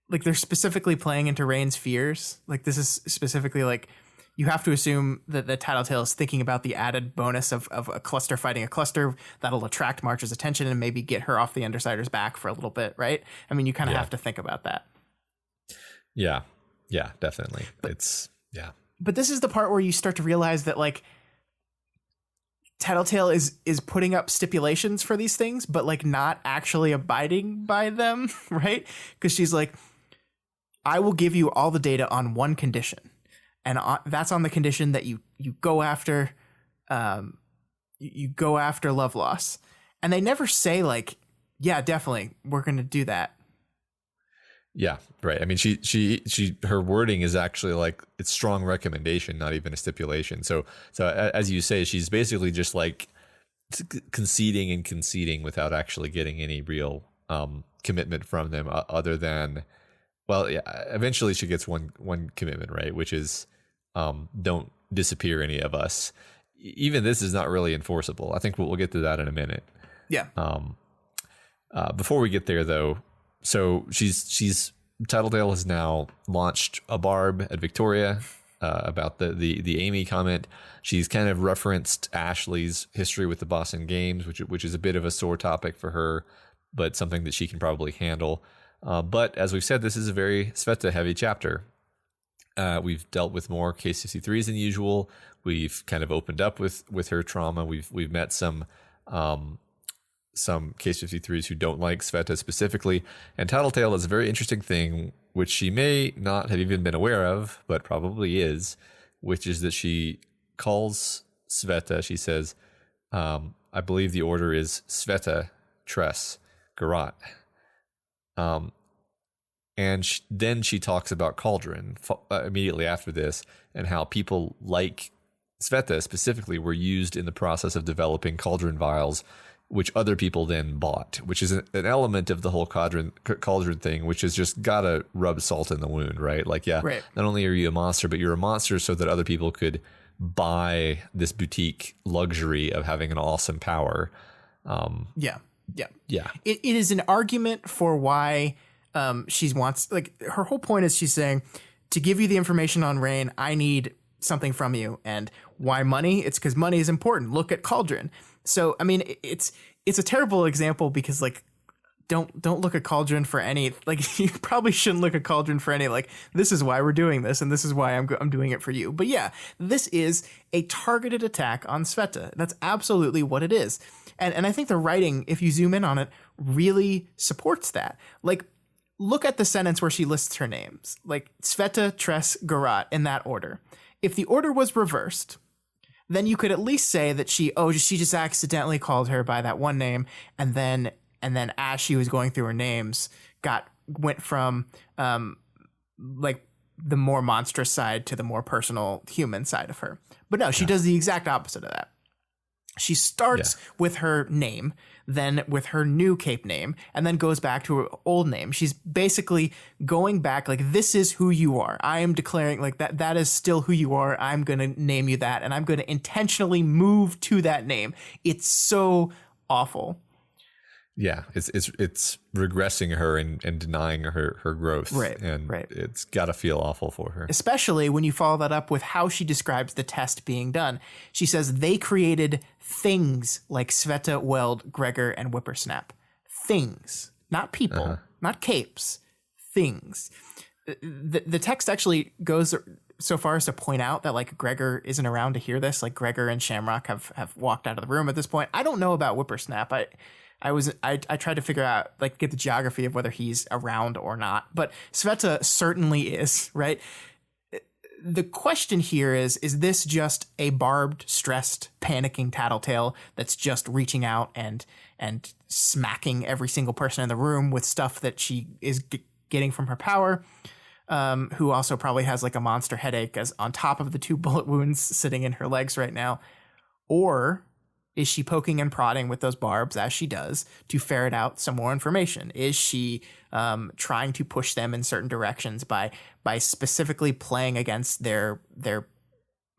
they're specifically playing into Rain's fears. Like this is specifically like you have to assume that the Tattletale is thinking about the added bonus of a cluster fighting a cluster that'll attract March's attention and maybe get her off the Undersider's back for a little bit, right? I mean, you kind of have to think about that. Yeah, definitely. But this is the part where you start to realize that like Tattletale is putting up stipulations for these things, but like not actually abiding by them, right? Because she's like, I will give you all the data on one condition, and that's on the condition that you go after, you go after Love Loss, and they never say like, yeah, definitely, we're gonna do that. Yeah, right. I mean, she her wording is actually like it's strong recommendation, not even a stipulation. So as you say, she's basically just like conceding without actually getting any real commitment from them, other than, well, yeah, eventually she gets one commitment, right, which is don't disappear any of us. Even this is not really enforceable. I think we'll get to that in a minute. Yeah. Before we get there, though. So she's Tattletale has now launched a barb at Victoria about the Amy comment. She's kind of referenced Ashley's history with the Boston Games, which is a bit of a sore topic for her, but something that she can probably handle. But as we've said, this is a very Sveta heavy chapter. We've dealt with more Case 53s than usual. We've kind of opened up with her trauma. We've met some Case 53s who don't like Sveta specifically. And Tattletale is a very interesting thing, which she may not have even been aware of, but probably is, which is that she calls Sveta, she says, I believe the order is Sveta, Tress, Garot. And then she talks about Cauldron immediately after this, and how people like Sveta specifically were used in the process of developing Cauldron vials, which other people then bought, which is an element of the whole cauldron thing, which is just gotta rub salt in the wound, right? Like, yeah, right. Not only are you a monster, but you're a monster so that other people could buy this boutique luxury of having an awesome power. Yeah. It is an argument for why she wants, like, her whole point is she's saying, to give you the information on Rain, I need something from you. And why money? It's because money is important. Look at Cauldron. So, I mean, it's a terrible example because, like, don't look at Cauldron for any, like, you probably shouldn't look at Cauldron for any, like, this is why we're doing this and this is why I'm doing it for you. But yeah, this is a targeted attack on Sveta. That's absolutely what it is. And I think the writing, if you zoom in on it, really supports that. Like, look at the sentence where she lists her names, like Sveta, Tress, Garot, in that order. If the order was reversed, then you could at least say that she just accidentally called her by that one name, and then as she was going through her names, went from like the more monstrous side to the more personal human side of her. But no, she does the exact opposite of that. She starts with her name, then with her new cape name, and then goes back to her old name. She's basically going back, like, this is who you are. I am declaring, like, that is still who you are. I'm going to name you that, and I'm going to intentionally move to that name. It's so awful. Yeah, it's regressing her and denying her growth. Right, And right. it's got to feel awful for her. Especially when you follow that up with how she describes the test being done. She says they created things like Sveta, Weld, Gregor, and Whippersnap. Things, not people, not capes, things. The text actually goes so far as to point out that like Gregor isn't around to hear this. Like Gregor and Shamrock have walked out of the room at this point. I don't know about Whippersnap. I tried to figure out, like, get the geography of whether he's around or not, but Sveta certainly is, right? The question here is this just a barbed, stressed, panicking Tattletale that's just reaching out and smacking every single person in the room with stuff that she is getting from her power, who also probably has like a monster headache as on top of the 2 bullet wounds sitting in her legs right now? Or is she poking and prodding with those barbs, as she does, to ferret out some more information? Is she trying to push them in certain directions by specifically playing against their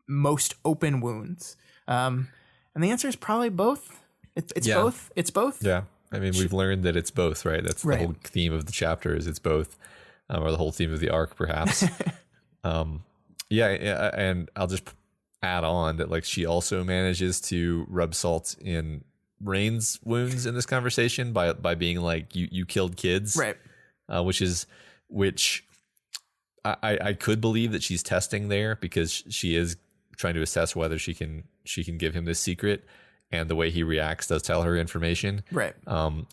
most open wounds? And the answer is probably both. It's both. It's both. Yeah. I mean, we've learned that it's both, right? That's the whole theme of the chapter is it's both, or the whole theme of the arc, perhaps. And I'll just add on that like she also manages to rub salt in Rain's wounds in this conversation by being like you killed kids, right? Which I could believe that she's testing there because she is trying to assess whether she can give him this secret, and the way he reacts does tell her information, right?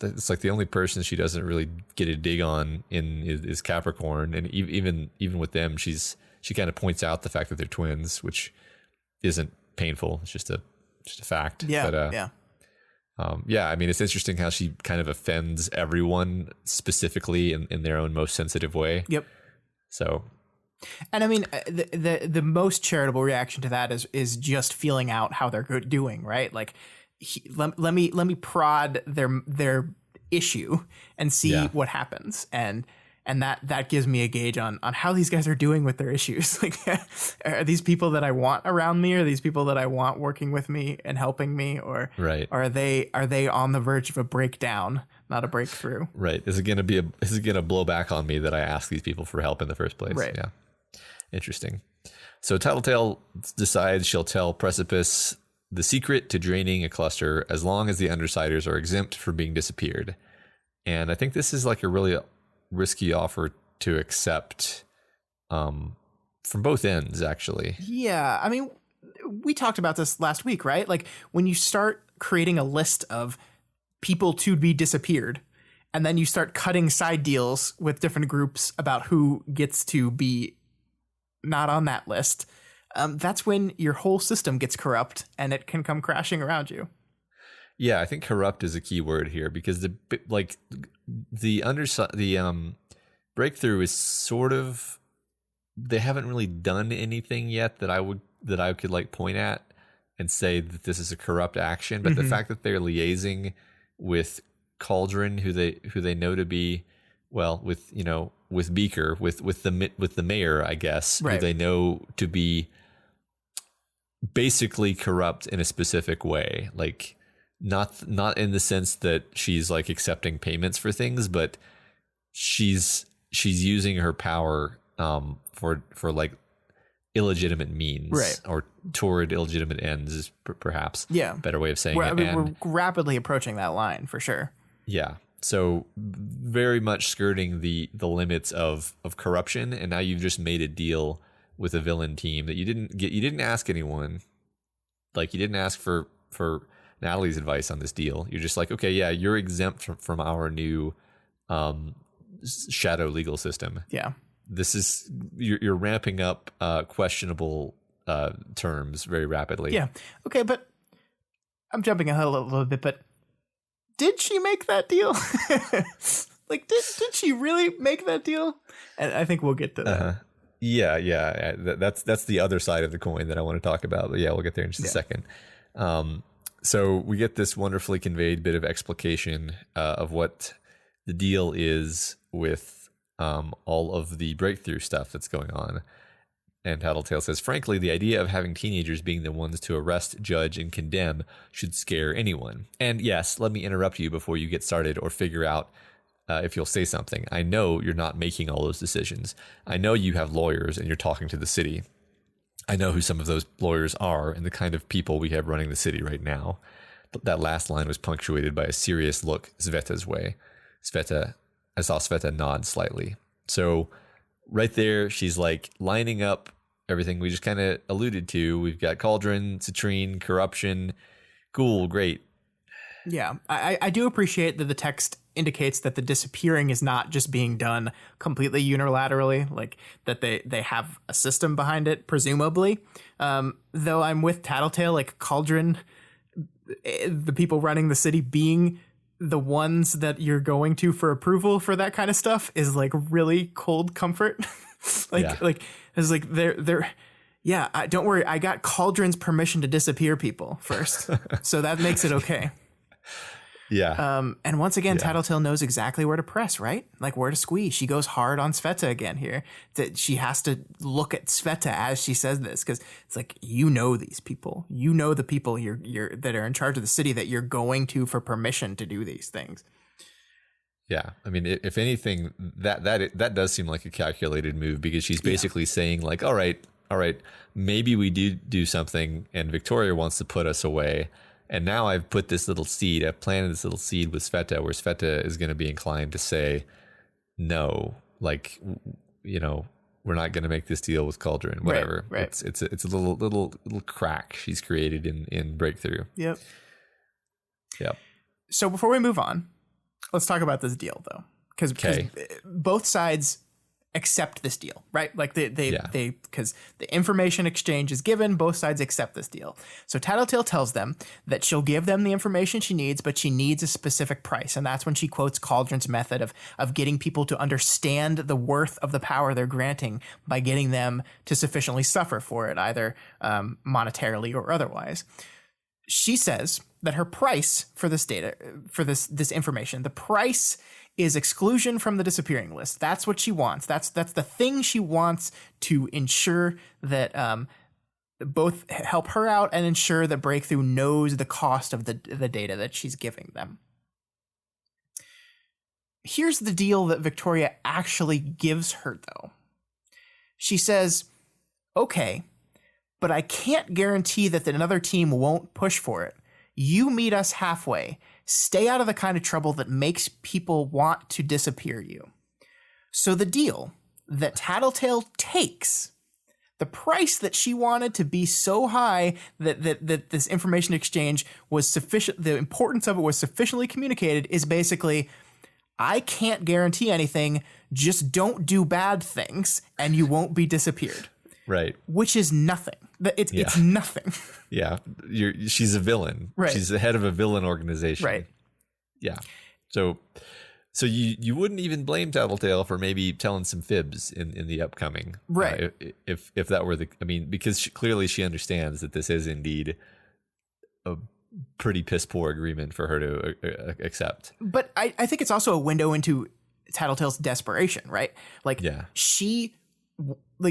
It's like the only person she doesn't really get a dig on is Capricorn, and even with them she kind of points out the fact that they're twins, which isn't painful. It's just a fact. Yeah. But, I mean, it's interesting how she kind of offends everyone specifically in their own most sensitive way. Yep. So, and I mean, the most charitable reaction to that is just feeling out how they're doing, right? Like, let me prod their issue and see what happens, and that gives me a gauge on how these guys are doing with their issues. Like, are these people that I want around me? Are these people that I want working with me and helping me? Or are they on the verge of a breakdown, not a breakthrough? Right. Is it going to blow back on me that I asked these people for help in the first place? Right. Yeah. Interesting. So Tattletale decides she'll tell Precipice the secret to draining a cluster as long as the Undersiders are exempt from being disappeared. And I think this is like a really risky offer to accept from both ends, actually. Yeah, I mean, we talked about this last week, right? Like when you start creating a list of people to be disappeared, and then you start cutting side deals with different groups about who gets to be not on that list, that's when your whole system gets corrupt and it can come crashing around you. Yeah, I think corrupt is a key word here because the breakthrough is sort of, they haven't really done anything yet that I could like point at and say that this is a corrupt action. But the fact that they're liaising with Cauldron, who they know to be, well, with Beaker, with the mayor, I guess, right, who they know to be basically corrupt in a specific way, like. Not in the sense that she's like accepting payments for things, but she's using her power for like illegitimate means, right, or toward illegitimate ends is perhaps a better way of saying it. I mean, we're rapidly approaching that line for sure. Yeah. So very much skirting the limits of corruption, and now you've just made a deal with a villain team that you didn't ask anyone, like you didn't ask for Natalie's advice on this deal. You're just like, okay, yeah, you're exempt from our new shadow legal system. Yeah, this is you're ramping up questionable terms very rapidly. Yeah, okay, but I'm jumping ahead a little bit. But did she make that deal? Like, did she really make that deal? And I think we'll get to that. Yeah. That's the other side of the coin that I want to talk about. But yeah, we'll get there in just a second. So we get this wonderfully conveyed bit of explication of what the deal is with all of the breakthrough stuff that's going on. And Tattletale says, frankly, the idea of having teenagers being the ones to arrest, judge, and condemn should scare anyone. And yes, let me interrupt you before you get started or figure out if you'll say something. I know you're not making all those decisions. I know you have lawyers and you're talking to the city. I know who some of those lawyers are and the kind of people we have running the city right now. But that last line was punctuated by a serious look Sveta's way. I saw Sveta nod slightly. So right there, she's like lining up everything we just kind of alluded to. We've got Cauldron, Citrine, corruption. Cool, great. Yeah, I do appreciate that the text indicates that the disappearing is not just being done completely unilaterally, like that they have a system behind it, presumably. Though I'm with Tattletale, like Cauldron, the people running the city being the ones that you're going to for approval for that kind of stuff is like really cold comfort. Like it's like they're yeah, don't worry, I got Cauldron's permission to disappear people first. So that makes it okay. Yeah. And once again, Tattletale knows exactly where to press, right? Like where to squeeze. She goes hard on Sveta again here. That she has to look at Sveta as she says this, because it's like, you know these people. You know the people you're that are in charge of the city that you're going to for permission to do these things. Yeah. I mean, if anything, that does seem like a calculated move, because she's basically saying like, all right, maybe we do something and Victoria wants to put us away. And now I've put this little seed, I've planted this little seed with Sveta, where Sveta is going to be inclined to say, no, like, you know, we're not going to make this deal with Cauldron, whatever. Right. It's a little crack she's created in Breakthrough. Yep. Yep. So before we move on, let's talk about this deal though, because both sides accept this deal, right? Like they because the information exchange is given, both sides accept this deal. So Tattletale tells them that she'll give them the information she needs, but she needs a specific price. And that's when she quotes Cauldron's method of getting people to understand the worth of the power they're granting by getting them to sufficiently suffer for it, either monetarily or otherwise. She says that her price for this data, for this information, the price is exclusion from the disappearing list. That's what she wants. That's the thing she wants to ensure that both help her out and ensure that Breakthrough knows the cost of the data that she's giving them. Here's the deal that Victoria actually gives her, though. She says, okay, but I can't guarantee that another team won't push for it. You meet us halfway. Stay out of the kind of trouble that makes people want to disappear you. So the deal that Tattletale takes, the price that she wanted to be so high that this information exchange was sufficient, the importance of it was sufficiently communicated, is basically, I can't guarantee anything, just don't do bad things and you won't be disappeared. Right. Which is nothing. It's nothing. Yeah. She's a villain. Right. She's the head of a villain organization. Right. Yeah. So you wouldn't even blame Tattletale for maybe telling some fibs in the upcoming. Right. If that were because clearly she understands that this is indeed a pretty piss poor agreement for her to accept. But I think it's also a window into Tattletale's desperation, right? Like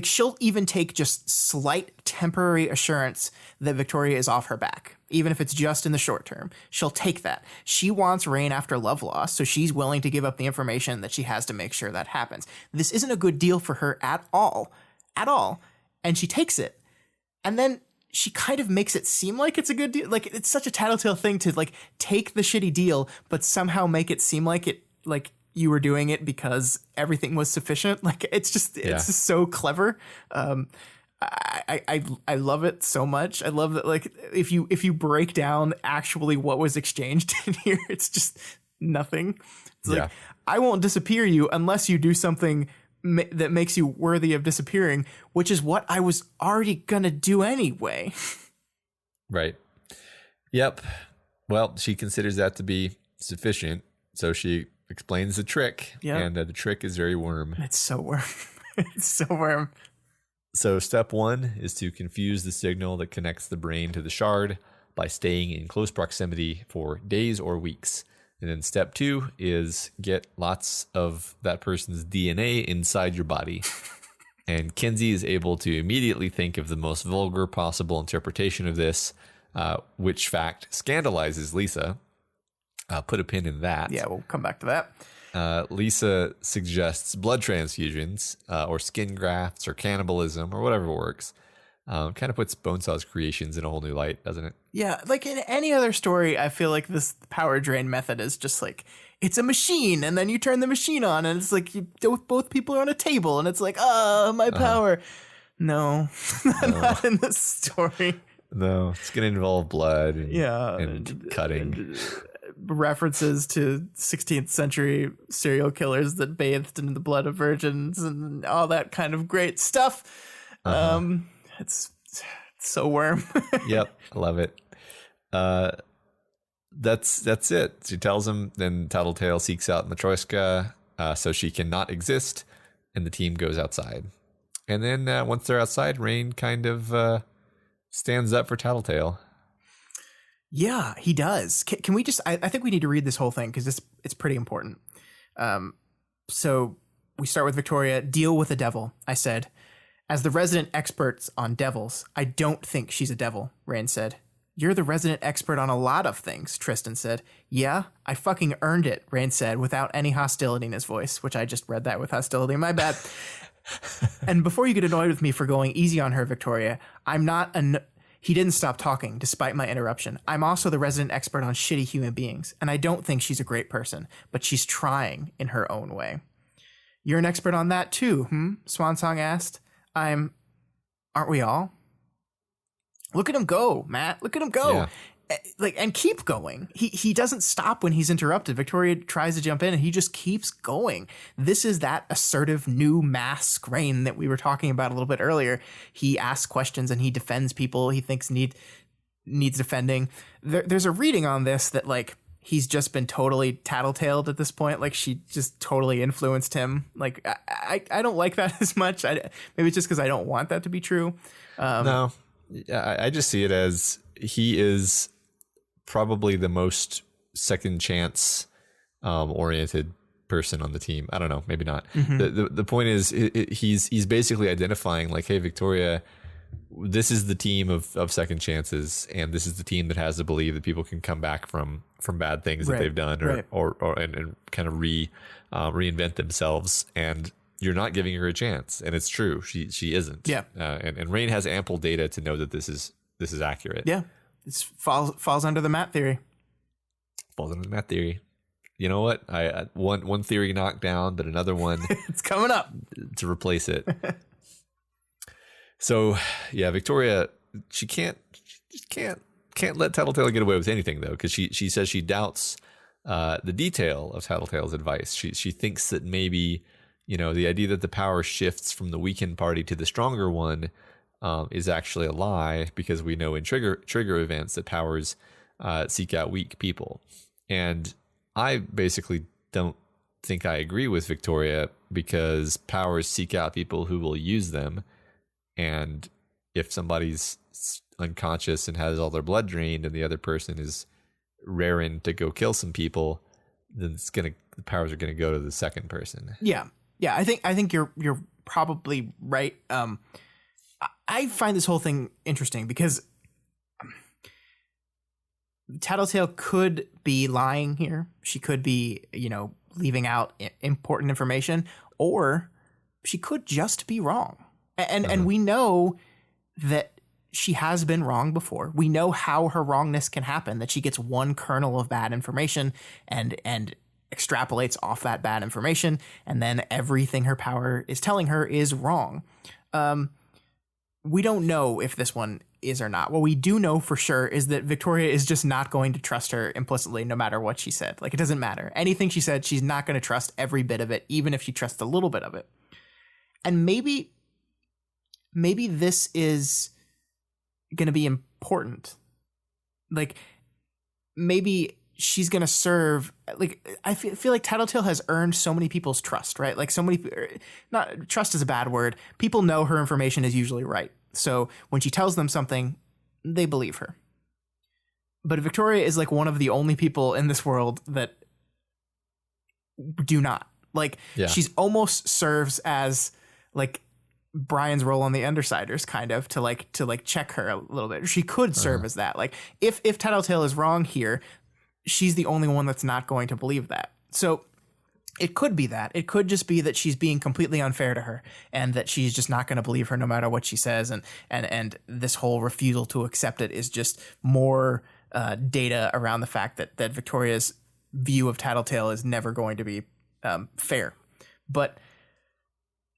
she'll even take just slight temporary assurance that Victoria is off her back, even if it's just in the short term. She'll take that. She wants Rain after love loss, so she's willing to give up the information that she has to make sure that happens. This isn't a good deal for her at all. And she takes it. And then she kind of makes it seem like it's a good deal. Like, it's such a Tattletale thing to like take the shitty deal, but somehow make it seem like it, like, you were doing it because everything was sufficient. Like, it's just so clever. I love it so much. I love that. Like, if you break down actually what was exchanged in here, it's just nothing. It's like, I won't disappear you unless you do something that makes you worthy of disappearing, which is what I was already gonna do anyway. Right. Yep. Well, she considers that to be sufficient, so she explains the trick, and the trick is very worm. It's so worm. It's so worm. So step 1 is to confuse the signal that connects the brain to the shard by staying in close proximity for days or weeks. And then step 2 is get lots of that person's DNA inside your body And Kinsey is able to immediately think of the most vulgar possible interpretation of this, which fact scandalizes Lisa. Put a pin in that. Yeah, we'll come back to that. Lisa suggests blood transfusions or skin grafts or cannibalism or whatever works. Kind of puts Bonesaw's creations in a whole new light, doesn't it? Yeah, like in any other story, I feel like this power drain method is just like, it's a machine, and then you turn the machine on, and it's like both people are on a table, and it's like, my power. No, not in this story. No, it's going to involve blood and, Yeah, and cutting. And references to 16th century serial killers that bathed in the blood of virgins and all that kind of great stuff. It's so worm. Yep, I love it. That's it. She tells him, then Tattletale seeks out Matryoshka so she cannot exist, and the team goes outside. And then once they're outside, Rain kind of stands up for Tattletale. Yeah, he does. Can we just, I think we need to read this whole thing because it's pretty important. So we start with Victoria. Deal with the devil, I said. As the resident experts on devils, I don't think she's a devil, Rain said. You're the resident expert on a lot of things, Tristan said. Yeah, I fucking earned it, Rain said, without any hostility in his voice, which I just read that with hostility. My bad. And before you get annoyed with me for going easy on her, Victoria, I'm not He didn't stop talking, despite my interruption. I'm also the resident expert on shitty human beings, and I don't think she's a great person, but she's trying in her own way. You're an expert on that too, Swansong asked. Aren't we all? Look at him go, Matt. Look at him go. Yeah. And keep going. He doesn't stop when he's interrupted. Victoria tries to jump in and he just keeps going. This is that assertive new mask Rain that we were talking about a little bit earlier. He asks questions and he defends people he thinks needs defending. There's a reading on this that like he's just been totally tattletaled at this point. Like she just totally influenced him. Like I don't like that as much. Maybe it's just because I don't want that to be true. No, I just see it as he is probably the most second chance oriented person on the team. I don't know, maybe not. The point is he's basically identifying like, hey, Victoria, this is the team of second chances, and this is the team that has to believe that people can come back from bad things that they've done or kind of reinvent themselves, and you're not giving her a chance. And it's true, she isn't. Yeah. And Rain has ample data to know that this is accurate. Yeah. It falls under the Matt theory. Falls under the Matt theory. You know what? I one theory knocked down, but another one it's coming up to replace it. So yeah, Victoria, she can't let Tattletale get away with anything though, because she says she doubts the detail of Tattletale's advice. She thinks that maybe, you know, the idea that the power shifts from the weakened party to the stronger one is actually a lie, because we know in trigger events that powers seek out weak people. And I basically don't think I agree with Victoria, because powers seek out people who will use them. And if somebody's unconscious and has all their blood drained and the other person is raring to go kill some people, then the powers are gonna go to the second person. Yeah. I think you're probably right. I find this whole thing interesting because Tattletale could be lying here. She could be, leaving out important information, or she could just be wrong. And we know that she has been wrong before. We know how her wrongness can happen, that she gets one kernel of bad information and extrapolates off that bad information, and then everything her power is telling her is wrong. We don't know if this one is or not. What we do know for sure is that Victoria is just not going to trust her implicitly, no matter what she said. Like, it doesn't matter. Anything she said, she's not going to trust every bit of it, even if she trusts a little bit of it. And maybe this is going to be important. Like, maybe she's going to serve, like, I feel like Tattletale has earned so many people's trust, right? Like, so many, not trust is a bad word. People know her information is usually right. So when she tells them something, they believe her. But Victoria is like one of the only people in this world that do not. Like, She's almost serves as like Brian's role on the Undersiders, kind of to check her a little bit. She could serve as that. Like if Tattletale is wrong here, she's the only one that's not going to believe that. So it could be that. It could just be that she's being completely unfair to her and that she's just not going to believe her no matter what she says. And this whole refusal to accept it is just more data around the fact that Victoria's view of Tattletale is never going to be fair. But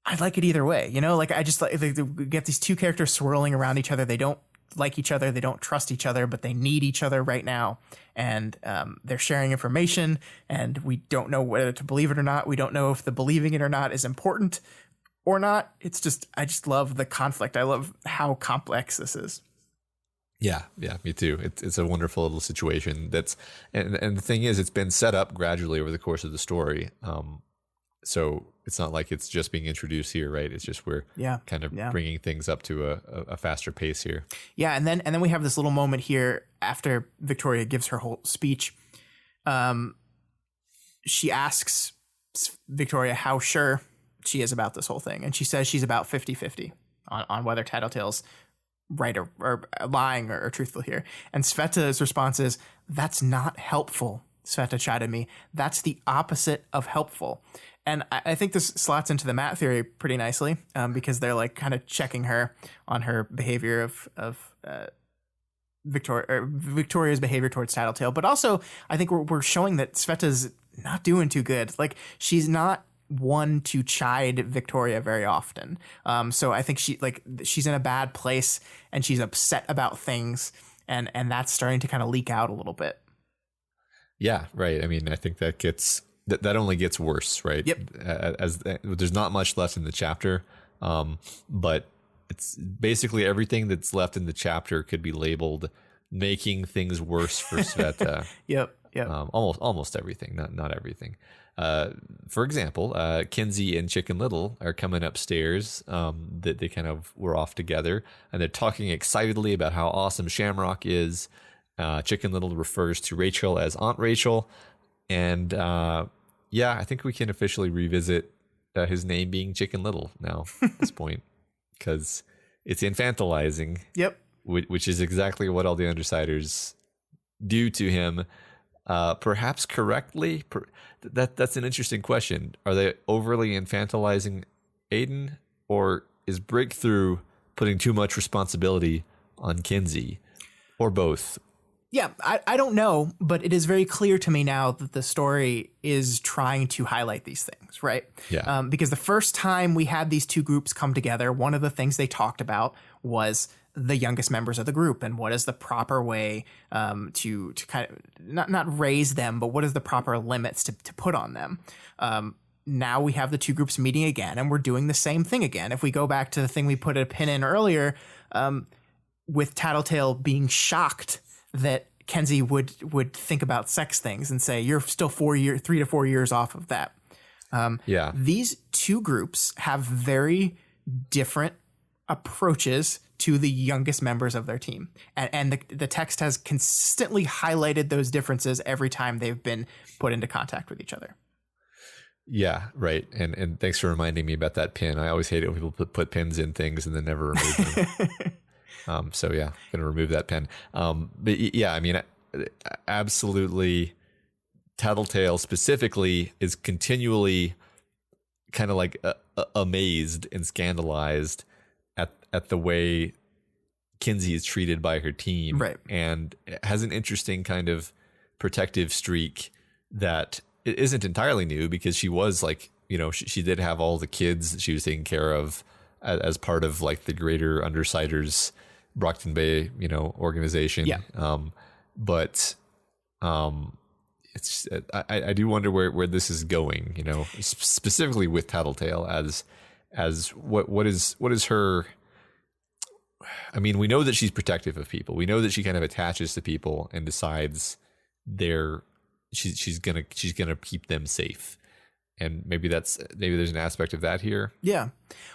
I like it either way. Like I just like they get these two characters swirling around each other. They don't like each other. They don't trust each other, but they need each other right now. And they're sharing information, and we don't know whether to believe it or not. We don't know if the believing it or not is important or not. It's just, I just love the conflict. I love how complex this is. Yeah, me too. It's a wonderful little situation. And the thing is, it's been set up gradually over the course of the story. So it's not like it's just being introduced here, right? It's just we're kind of bringing things up to a faster pace here. Yeah, and then we have this little moment here after Victoria gives her whole speech. She asks Victoria how sure she is about this whole thing, and she says she's about 50-50 on whether Tattletale's right or lying or truthful here. And Sveta's response is, "That's not helpful." Sveta chided me. "That's the opposite of helpful." And I think this slots into the Matt theory pretty nicely, because they're like kind of checking her on her behavior of Victoria's behavior towards Tattletale. But also, I think we're showing that Sveta's not doing too good. Like, she's not one to chide Victoria very often. So I think she's in a bad place, and she's upset about things, and that's starting to kind of leak out a little bit. Yeah, right. I mean, I think that only gets worse, right? Yep. As there's not much left in the chapter, but it's basically everything that's left in the chapter could be labeled making things worse for Sveta. Yep. Almost everything, not everything. For example, Kinsey and Chicken Little are coming upstairs. That they kind of were off together, and they're talking excitedly about how awesome Shamrock is. Chicken Little refers to Rachel as Aunt Rachel. And I think we can officially revisit his name being Chicken Little now at this point, because it's infantilizing. Yep. Which is exactly what all the Undersiders do to him. Perhaps correctly. That's an interesting question. Are they overly infantilizing Aiden, or is Breakthrough putting too much responsibility on Kinsey, or both? Yeah, I don't know, but it is very clear to me now that the story is trying to highlight these things, right? Yeah. Because the first time we had these two groups come together, one of the things they talked about was the youngest members of the group and what is the proper way to kind of not raise them, but what is the proper limits to put on them. Now we have the two groups meeting again, and we're doing the same thing again. If we go back to the thing we put a pin in earlier, with Tattletale being shocked that Kenzie would think about sex things and say, "You're still 3 to 4 years off of that." These two groups have very different approaches to the youngest members of their team. And the text has consistently highlighted those differences every time they've been put into contact with each other. Yeah, right. And thanks for reminding me about that pin. I always hate it when people put pins in things and then never remove them. So yeah, gonna remove that pen. But yeah, I mean, absolutely. Tattletale specifically is continually kind of like amazed and scandalized at the way Kinsey is treated by her team, right? And has an interesting kind of protective streak that it isn't entirely new, because she was like, she did have all the kids that she was taking care of as part of like the greater Undersiders Brockton Bay, organization. Yeah. But it's I do wonder where this is going, specifically with Tattletale as what is her. I mean, we know that she's protective of people. We know that she kind of attaches to people and decides she's gonna keep them safe. And maybe there's an aspect of that here. Yeah.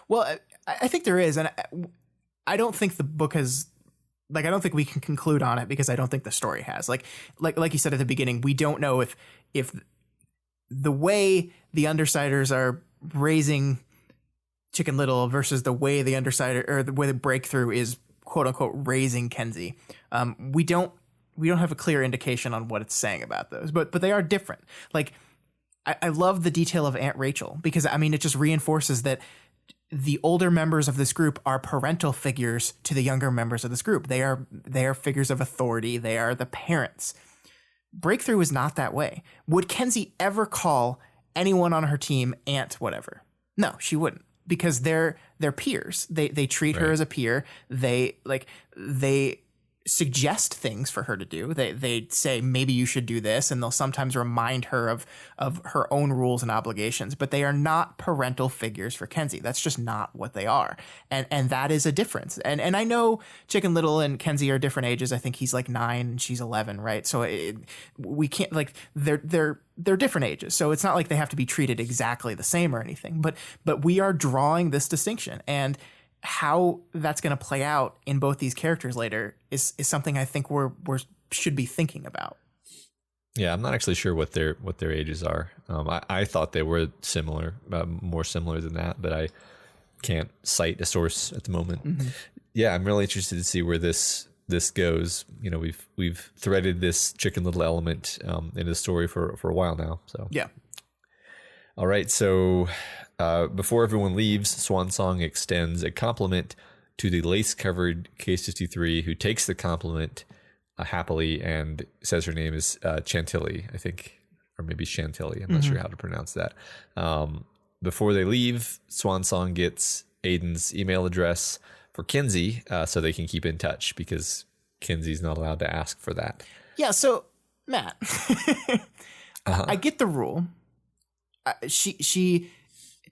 Well, I think there is, and I don't think the book has, I don't think we can conclude on it, because I don't think the story has. Like you said at the beginning, we don't know if the way the Undersiders are raising Chicken Little versus the way the Undersider or the way the Breakthrough is quote unquote raising Kenzie. We don't have a clear indication on what it's saying about those, but they are different. Like I love the detail of Aunt Rachel because I mean it just reinforces that the older members of this group are parental figures to the younger members of this group. They are figures of authority. They are the parents. Breakthrough is not that way. Would Kenzie ever call anyone on her team aunt whatever? No, she wouldn't, because they're peers. They treat her as a peer. They suggest things for her to do. They say maybe you should do this, and they'll sometimes remind her of her own rules and obligations, but they are not parental figures for Kenzie. That's just not what they are. And that is a difference. And I know Chicken Little and Kenzie are different ages. I think he's like 9 and she's 11, right? So we can't like they're different ages. So it's not like they have to be treated exactly the same or anything, but we are drawing this distinction, and how that's going to play out in both these characters later is something I think we're should be thinking about. Yeah, I'm not actually sure what their ages are. I thought they were similar, more similar than that, but I can't cite a source at the moment. Mm-hmm. Yeah, I'm really interested to see where this goes. You know, we've threaded this Chicken Little element in the story for a while now. So yeah. All right, so before everyone leaves, Swan Song extends a compliment to the lace-covered Case 53, who takes the compliment happily and says her name is Chantilly, I think, or maybe Chantilly. I'm not sure how to pronounce that. Before they leave, Swan Song gets Aiden's email address for Kenzie so they can keep in touch, because Kenzie's not allowed to ask for that. Yeah, so, Matt, I get the rule. She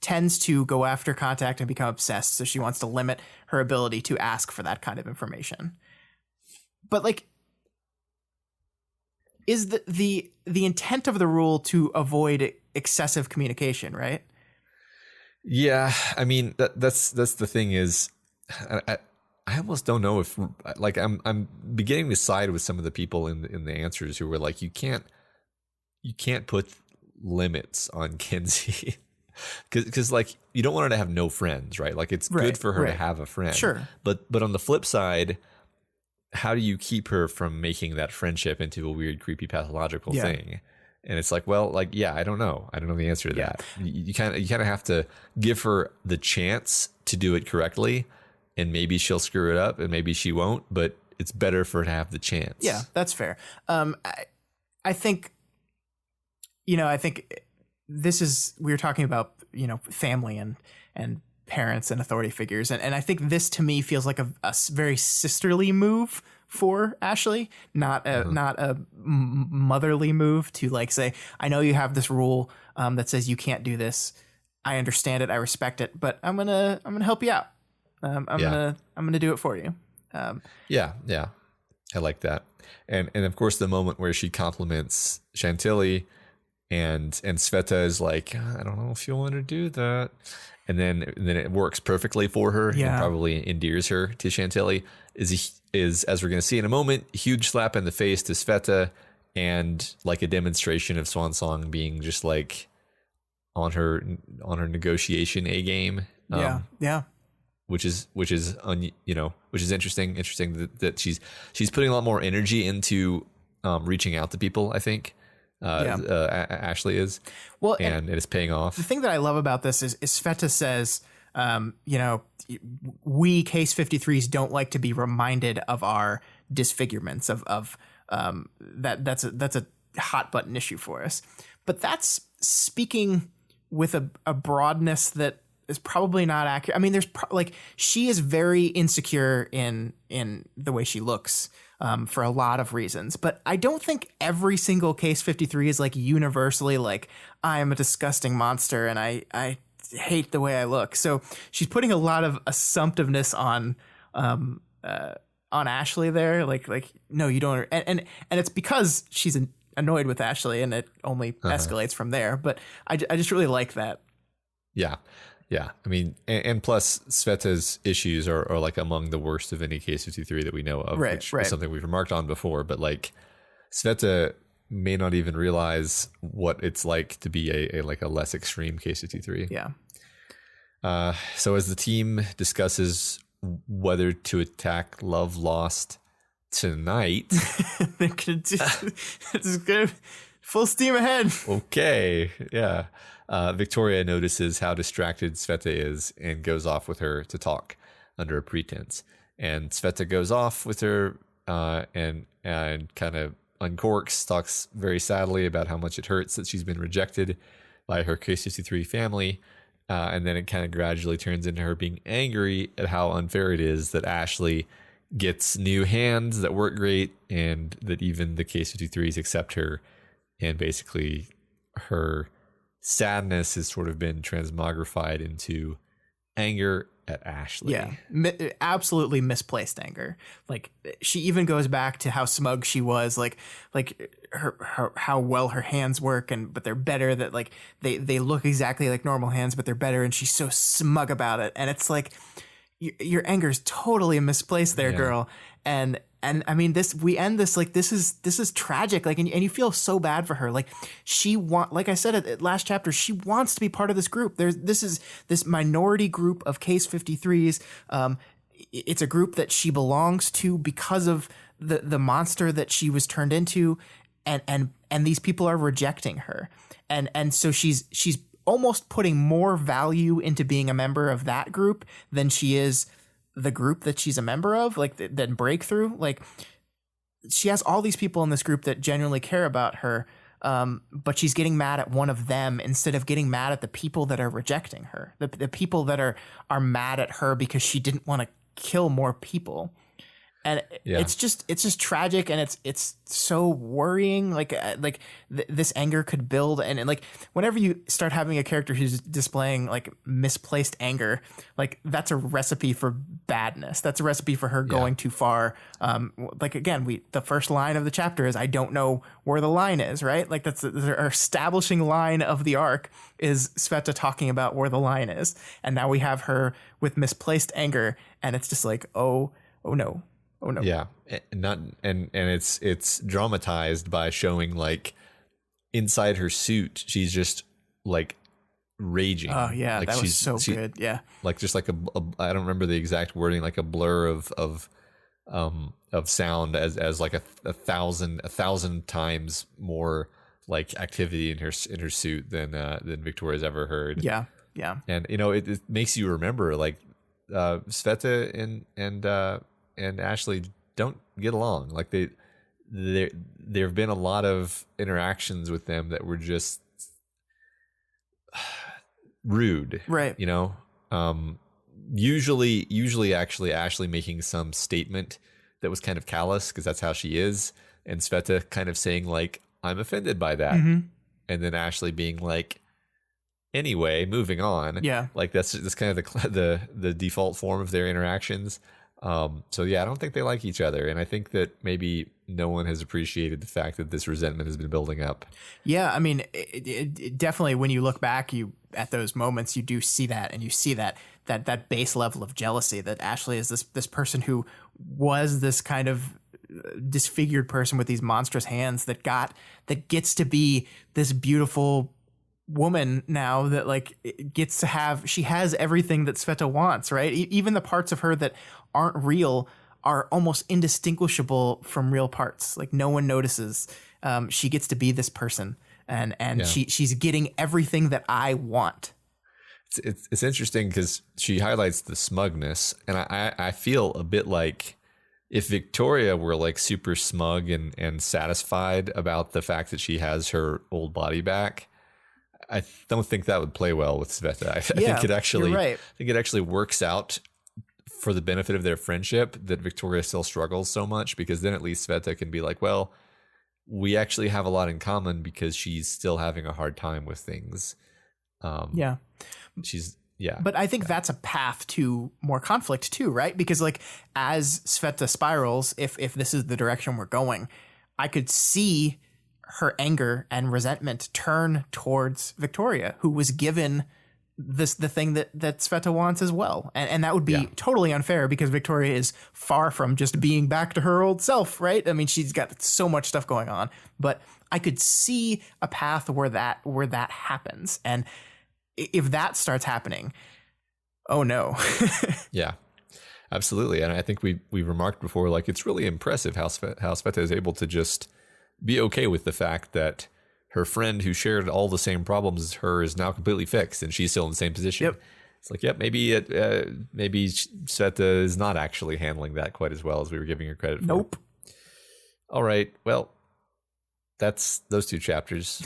tends to go after contact and become obsessed, so she wants to limit her ability to ask for that kind of information. But like, is the intent of the rule to avoid excessive communication, right? Yeah, I mean that's the thing is, I almost don't know if, like, I'm beginning to side with some of the people in the answers who were like, you can't put limits on Kenzie. Because like, you don't want her to have no friends, right? Like, it's good for her to have a friend. Sure. But on the flip side, how do you keep her from making that friendship into a weird, creepy, pathological thing? And it's like, well, like, yeah, I don't know the answer to that. You kind of have to give her the chance to do it correctly, and maybe she'll screw it up and maybe she won't, but it's better for her to have the chance. Yeah, that's fair. I think this is, we were talking about, family and parents and authority figures. And I think this to me feels like a very sisterly move for Ashley, not a motherly move to like say, I know you have this rule that says you can't do this. I understand it. I respect it, but I'm going to help you out. I'm going to do it for you. Yeah. I like that. And of course the moment where she compliments Chantilly, and Sveta is like, I don't know if you want to do that. And then it works perfectly for her and probably endears her to Chantilly, is as we're going to see in a moment, a huge slap in the face to Sveta, and like a demonstration of Swan Song being just like on her negotiation A game. Which is interesting that she's putting a lot more energy into reaching out to people, I think. Ashley is. Well, and it's paying off. The thing that I love about this is Sveta says, we Case 53s don't like to be reminded of our disfigurements of that's a hot button issue for us. But that's speaking with a broadness that is probably not accurate. I mean, there's she is very insecure in the way she looks. For a lot of reasons, but I don't think every single Case 53 is like universally like, I am a disgusting monster and I hate the way I look. So she's putting a lot of assumptiveness on Ashley there. Like, no, you don't. And it's because she's annoyed with Ashley, and it only escalates from there. But I just really like that. Yeah. Yeah, I mean, and plus Sveta's issues are like among the worst of any Case 53 that we know of, which is something we've remarked on before. But like, Sveta may not even realize what it's like to be a less extreme Case 53. Yeah. So as the team discusses whether to attack Love Lost tonight, They're gonna do it's gonna full steam ahead. okay, yeah. Victoria notices how distracted Sveta is and goes off with her to talk under a pretense. And Sveta goes off with her and kind of uncorks, talks very sadly about how much it hurts that she's been rejected by her K63 family. And then it kind of gradually turns into her being angry at how unfair it is that Ashley gets new hands that work great and that even the K53s accept her. And basically her sadness has sort of been transmogrified into anger at Ashley. Yeah, absolutely misplaced anger. Like she even goes back to how smug she was, like her how well her hands work, but they're better. That like they look exactly like normal hands, but they're better, and she's so smug about it. And it's like your anger is totally misplaced there, girl. And I mean, we end this like this is tragic. Like, and you feel so bad for her. Like like I said at last chapter, she wants to be part of this group. This minority group of Case 53s. It's a group that she belongs to because of the monster that she was turned into, and these people are rejecting her, and so she's almost putting more value into being a member of that group than she is the group that she's a member of, like than Breakthrough. Like she has all these people in this group that genuinely care about her, but she's getting mad at one of them instead of getting mad at the people that are rejecting her, the people that are mad at her because she didn't want to kill more people. And it's just tragic, and it's so worrying. This anger could build, and like whenever you start having a character who's displaying like misplaced anger, like that's a recipe for badness. That's a recipe for her going too far. Like again, the first line of the chapter is, "I don't know where the line is." Right? Like that's our establishing line of the arc is Sveta talking about where the line is, and now we have her with misplaced anger, and it's just like, oh no. Oh no. Yeah. And it's dramatized by showing like inside her suit, she's just like raging. Oh yeah, like that was so good. Yeah. Like just like I don't remember the exact wording, like a blur of sound as like a thousand times more like activity in her suit than Victoria's ever heard. Yeah. Yeah. And it makes you remember like Sveta and Ashley don't get along. Like there have been a lot of interactions with them that were just rude, right? Usually actually Ashley making some statement that was kind of callous because that's how she is, and Sveta kind of saying like, I'm offended by that, and then Ashley being like, anyway, moving on. Yeah, like that's kind of the default form of their interactions. So yeah, I don't think they like each other, and I think that maybe no one has appreciated the fact that this resentment has been building up. Yeah, I mean, it definitely when you look back, at those moments you do see that, and you see that base level of jealousy that Ashley is this person who was this kind of disfigured person with these monstrous hands that gets to be this beautiful woman now that like gets to have, she has everything that Sveta wants, right? Even the parts of her that aren't real are almost indistinguishable from real parts. Like no one notices. She gets to be this person, and she's getting everything that I want. It's interesting because she highlights the smugness, and I feel a bit like if Victoria were like super smug and satisfied about the fact that she has her old body back, I don't think that would play well with Sveta. I think it actually, you're right. I think it actually works out for the benefit of their friendship that Victoria still struggles so much, because then at least Sveta can be like, well, we actually have a lot in common because she's still having a hard time with things. But I think that's a path to more conflict too, right? Because like as Sveta spirals, if this is the direction we're going, I could see her anger and resentment turn towards Victoria, who was given the thing that Sveta wants as well. And that would be totally unfair because Victoria is far from just being back to her old self, right? I mean, she's got so much stuff going on, but I could see a path where that happens. And if that starts happening, Oh no. Yeah, absolutely. And I think we remarked before, like, it's really impressive how Sveta is able to just be okay with the fact that her friend who shared all the same problems as her is now completely fixed and she's still in the same position. Yep. It's like, yep, maybe Sveta is not actually handling that quite as well as we were giving her credit for. Nope. All right. Well, that's those two chapters.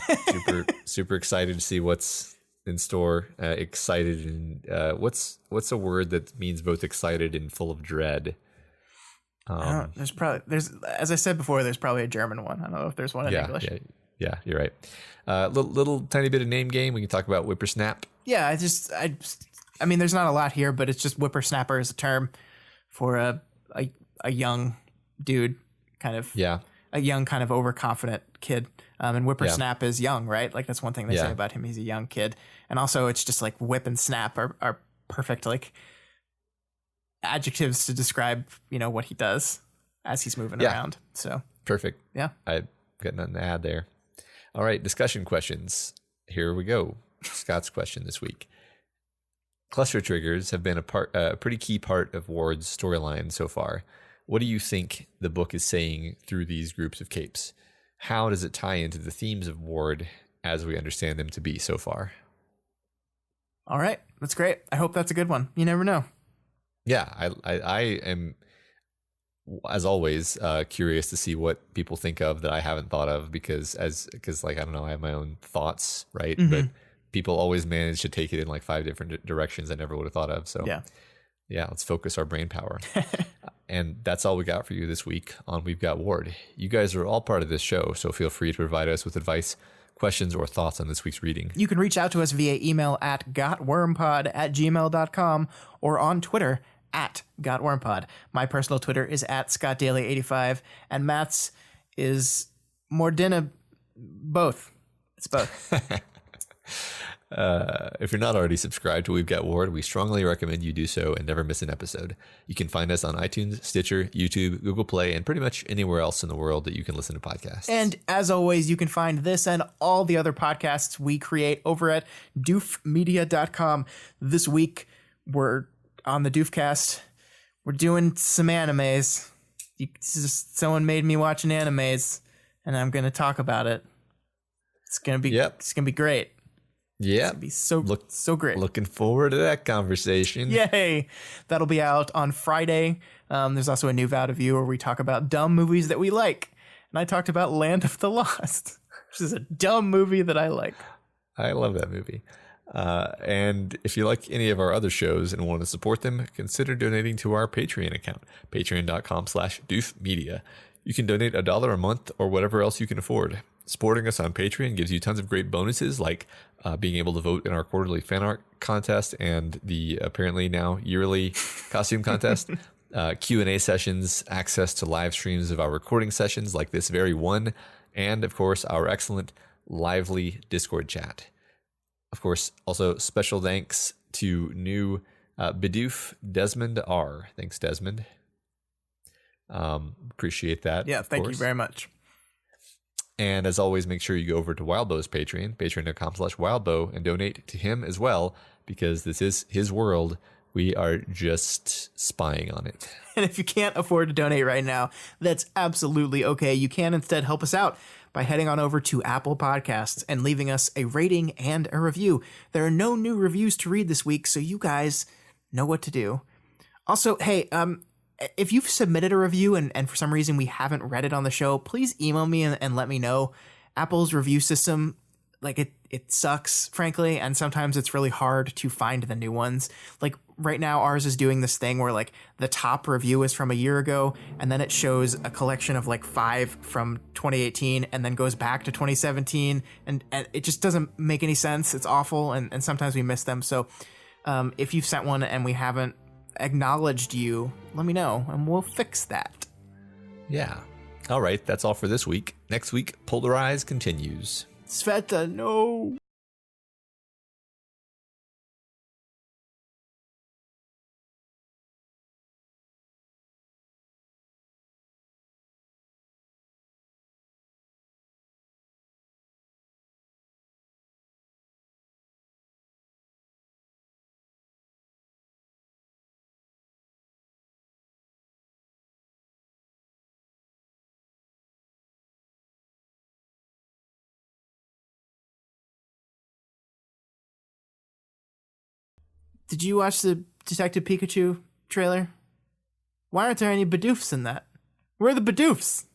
Super excited to see what's in store. Excited and what's a word that means both excited and full of dread? There's as I said before, there's probably a German one. I don't know if there's one in English. Yeah, you're right. Little tiny bit of name game. We can talk about whippersnap. Yeah, I mean, there's not a lot here, but it's just whippersnapper is a term for a young dude, kind of. Yeah. A young, kind of overconfident kid. And whippersnap is young, right? Like, that's one thing they say about him. He's a young kid. And also, it's just like whip and snap are perfect, like, adjectives to describe, what he does as he's moving around. So perfect. Yeah. I've got nothing to add there. All right. Discussion questions. Here we go. Scott's question this week. Cluster triggers have been a pretty key part of Ward's storyline so far. What do you think the book is saying through these groups of capes? How does it tie into the themes of Ward as we understand them to be so far? All right. That's great. I hope that's a good one. You never know. Yeah, I am, as always, curious to see what people think of that I haven't thought of because like, I don't know, I have my own thoughts, right? Mm-hmm. But people always manage to take it in like 5 different directions I never would have thought of. So yeah, let's focus our brain power. And that's all we got for you this week on We've Got Ward. You guys are all part of this show, so feel free to provide us with advice, questions, or thoughts on this week's reading. You can reach out to us via email at gotwormpod@gmail.com or on Twitter @gotwormpod. My personal Twitter is @scottdaily85, and Matt's is Mordina. Both. It's both. If you're not already subscribed to We've Got Ward, we strongly recommend you do so and never miss an episode. You can find us on iTunes, Stitcher, YouTube, Google Play, and pretty much anywhere else in the world that you can listen to podcasts. And as always, you can find this and all the other podcasts we create over at doofmedia.com. This week, we're on the Doofcast. We're doing some animes. Someone made me watch an animes, and I'm going to talk about it. It's going to be great. Yeah, be so great. Looking forward to that conversation. Yay! That'll be out on Friday. There's also a new Vow to View where we talk about dumb movies that we like. And I talked about Land of the Lost, which is a dumb movie that I like. I love that movie. And if you like any of our other shows and want to support them, consider donating to our Patreon account, patreon.com/doofmedia. You can donate $1 a month or whatever else you can afford. Supporting us on Patreon gives you tons of great bonuses, like being able to vote in our quarterly fan art contest and the apparently now yearly costume contest, Q&A sessions, access to live streams of our recording sessions like this very one, and of course our excellent lively Discord chat. Of course, also special thanks to new Bidoof Desmond R. Thanks, Desmond. Appreciate that. Yeah, thank you very much. And as always, make sure you go over to Wildbow's Patreon, patreon.com/wildbow, and donate to him as well, because this is his world. We are just spying on it. And if you can't afford to donate right now, that's absolutely okay. You can instead help us out by heading on over to Apple Podcasts and leaving us a rating and a review. There are no new reviews to read this week, so you guys know what to do. Also, hey, if you've submitted a review and for some reason we haven't read it on the show, please email me and let me know. Apple's review system, like it sucks, frankly, and sometimes it's really hard to find the new ones. Like right now, ours is doing this thing where like the top review is from a year ago, and then it shows a collection of like 5 from 2018, and then goes back to 2017, and it just doesn't make any sense. It's awful, and sometimes we miss them. So if you've sent one and we haven't acknowledged you, let me know and we'll fix that. Yeah. All right, that's all for this week. Next week, Polarize continues. Sveta, no. Did you watch the Detective Pikachu trailer? Why aren't there any Bidoofs in that? Where are the Bidoofs?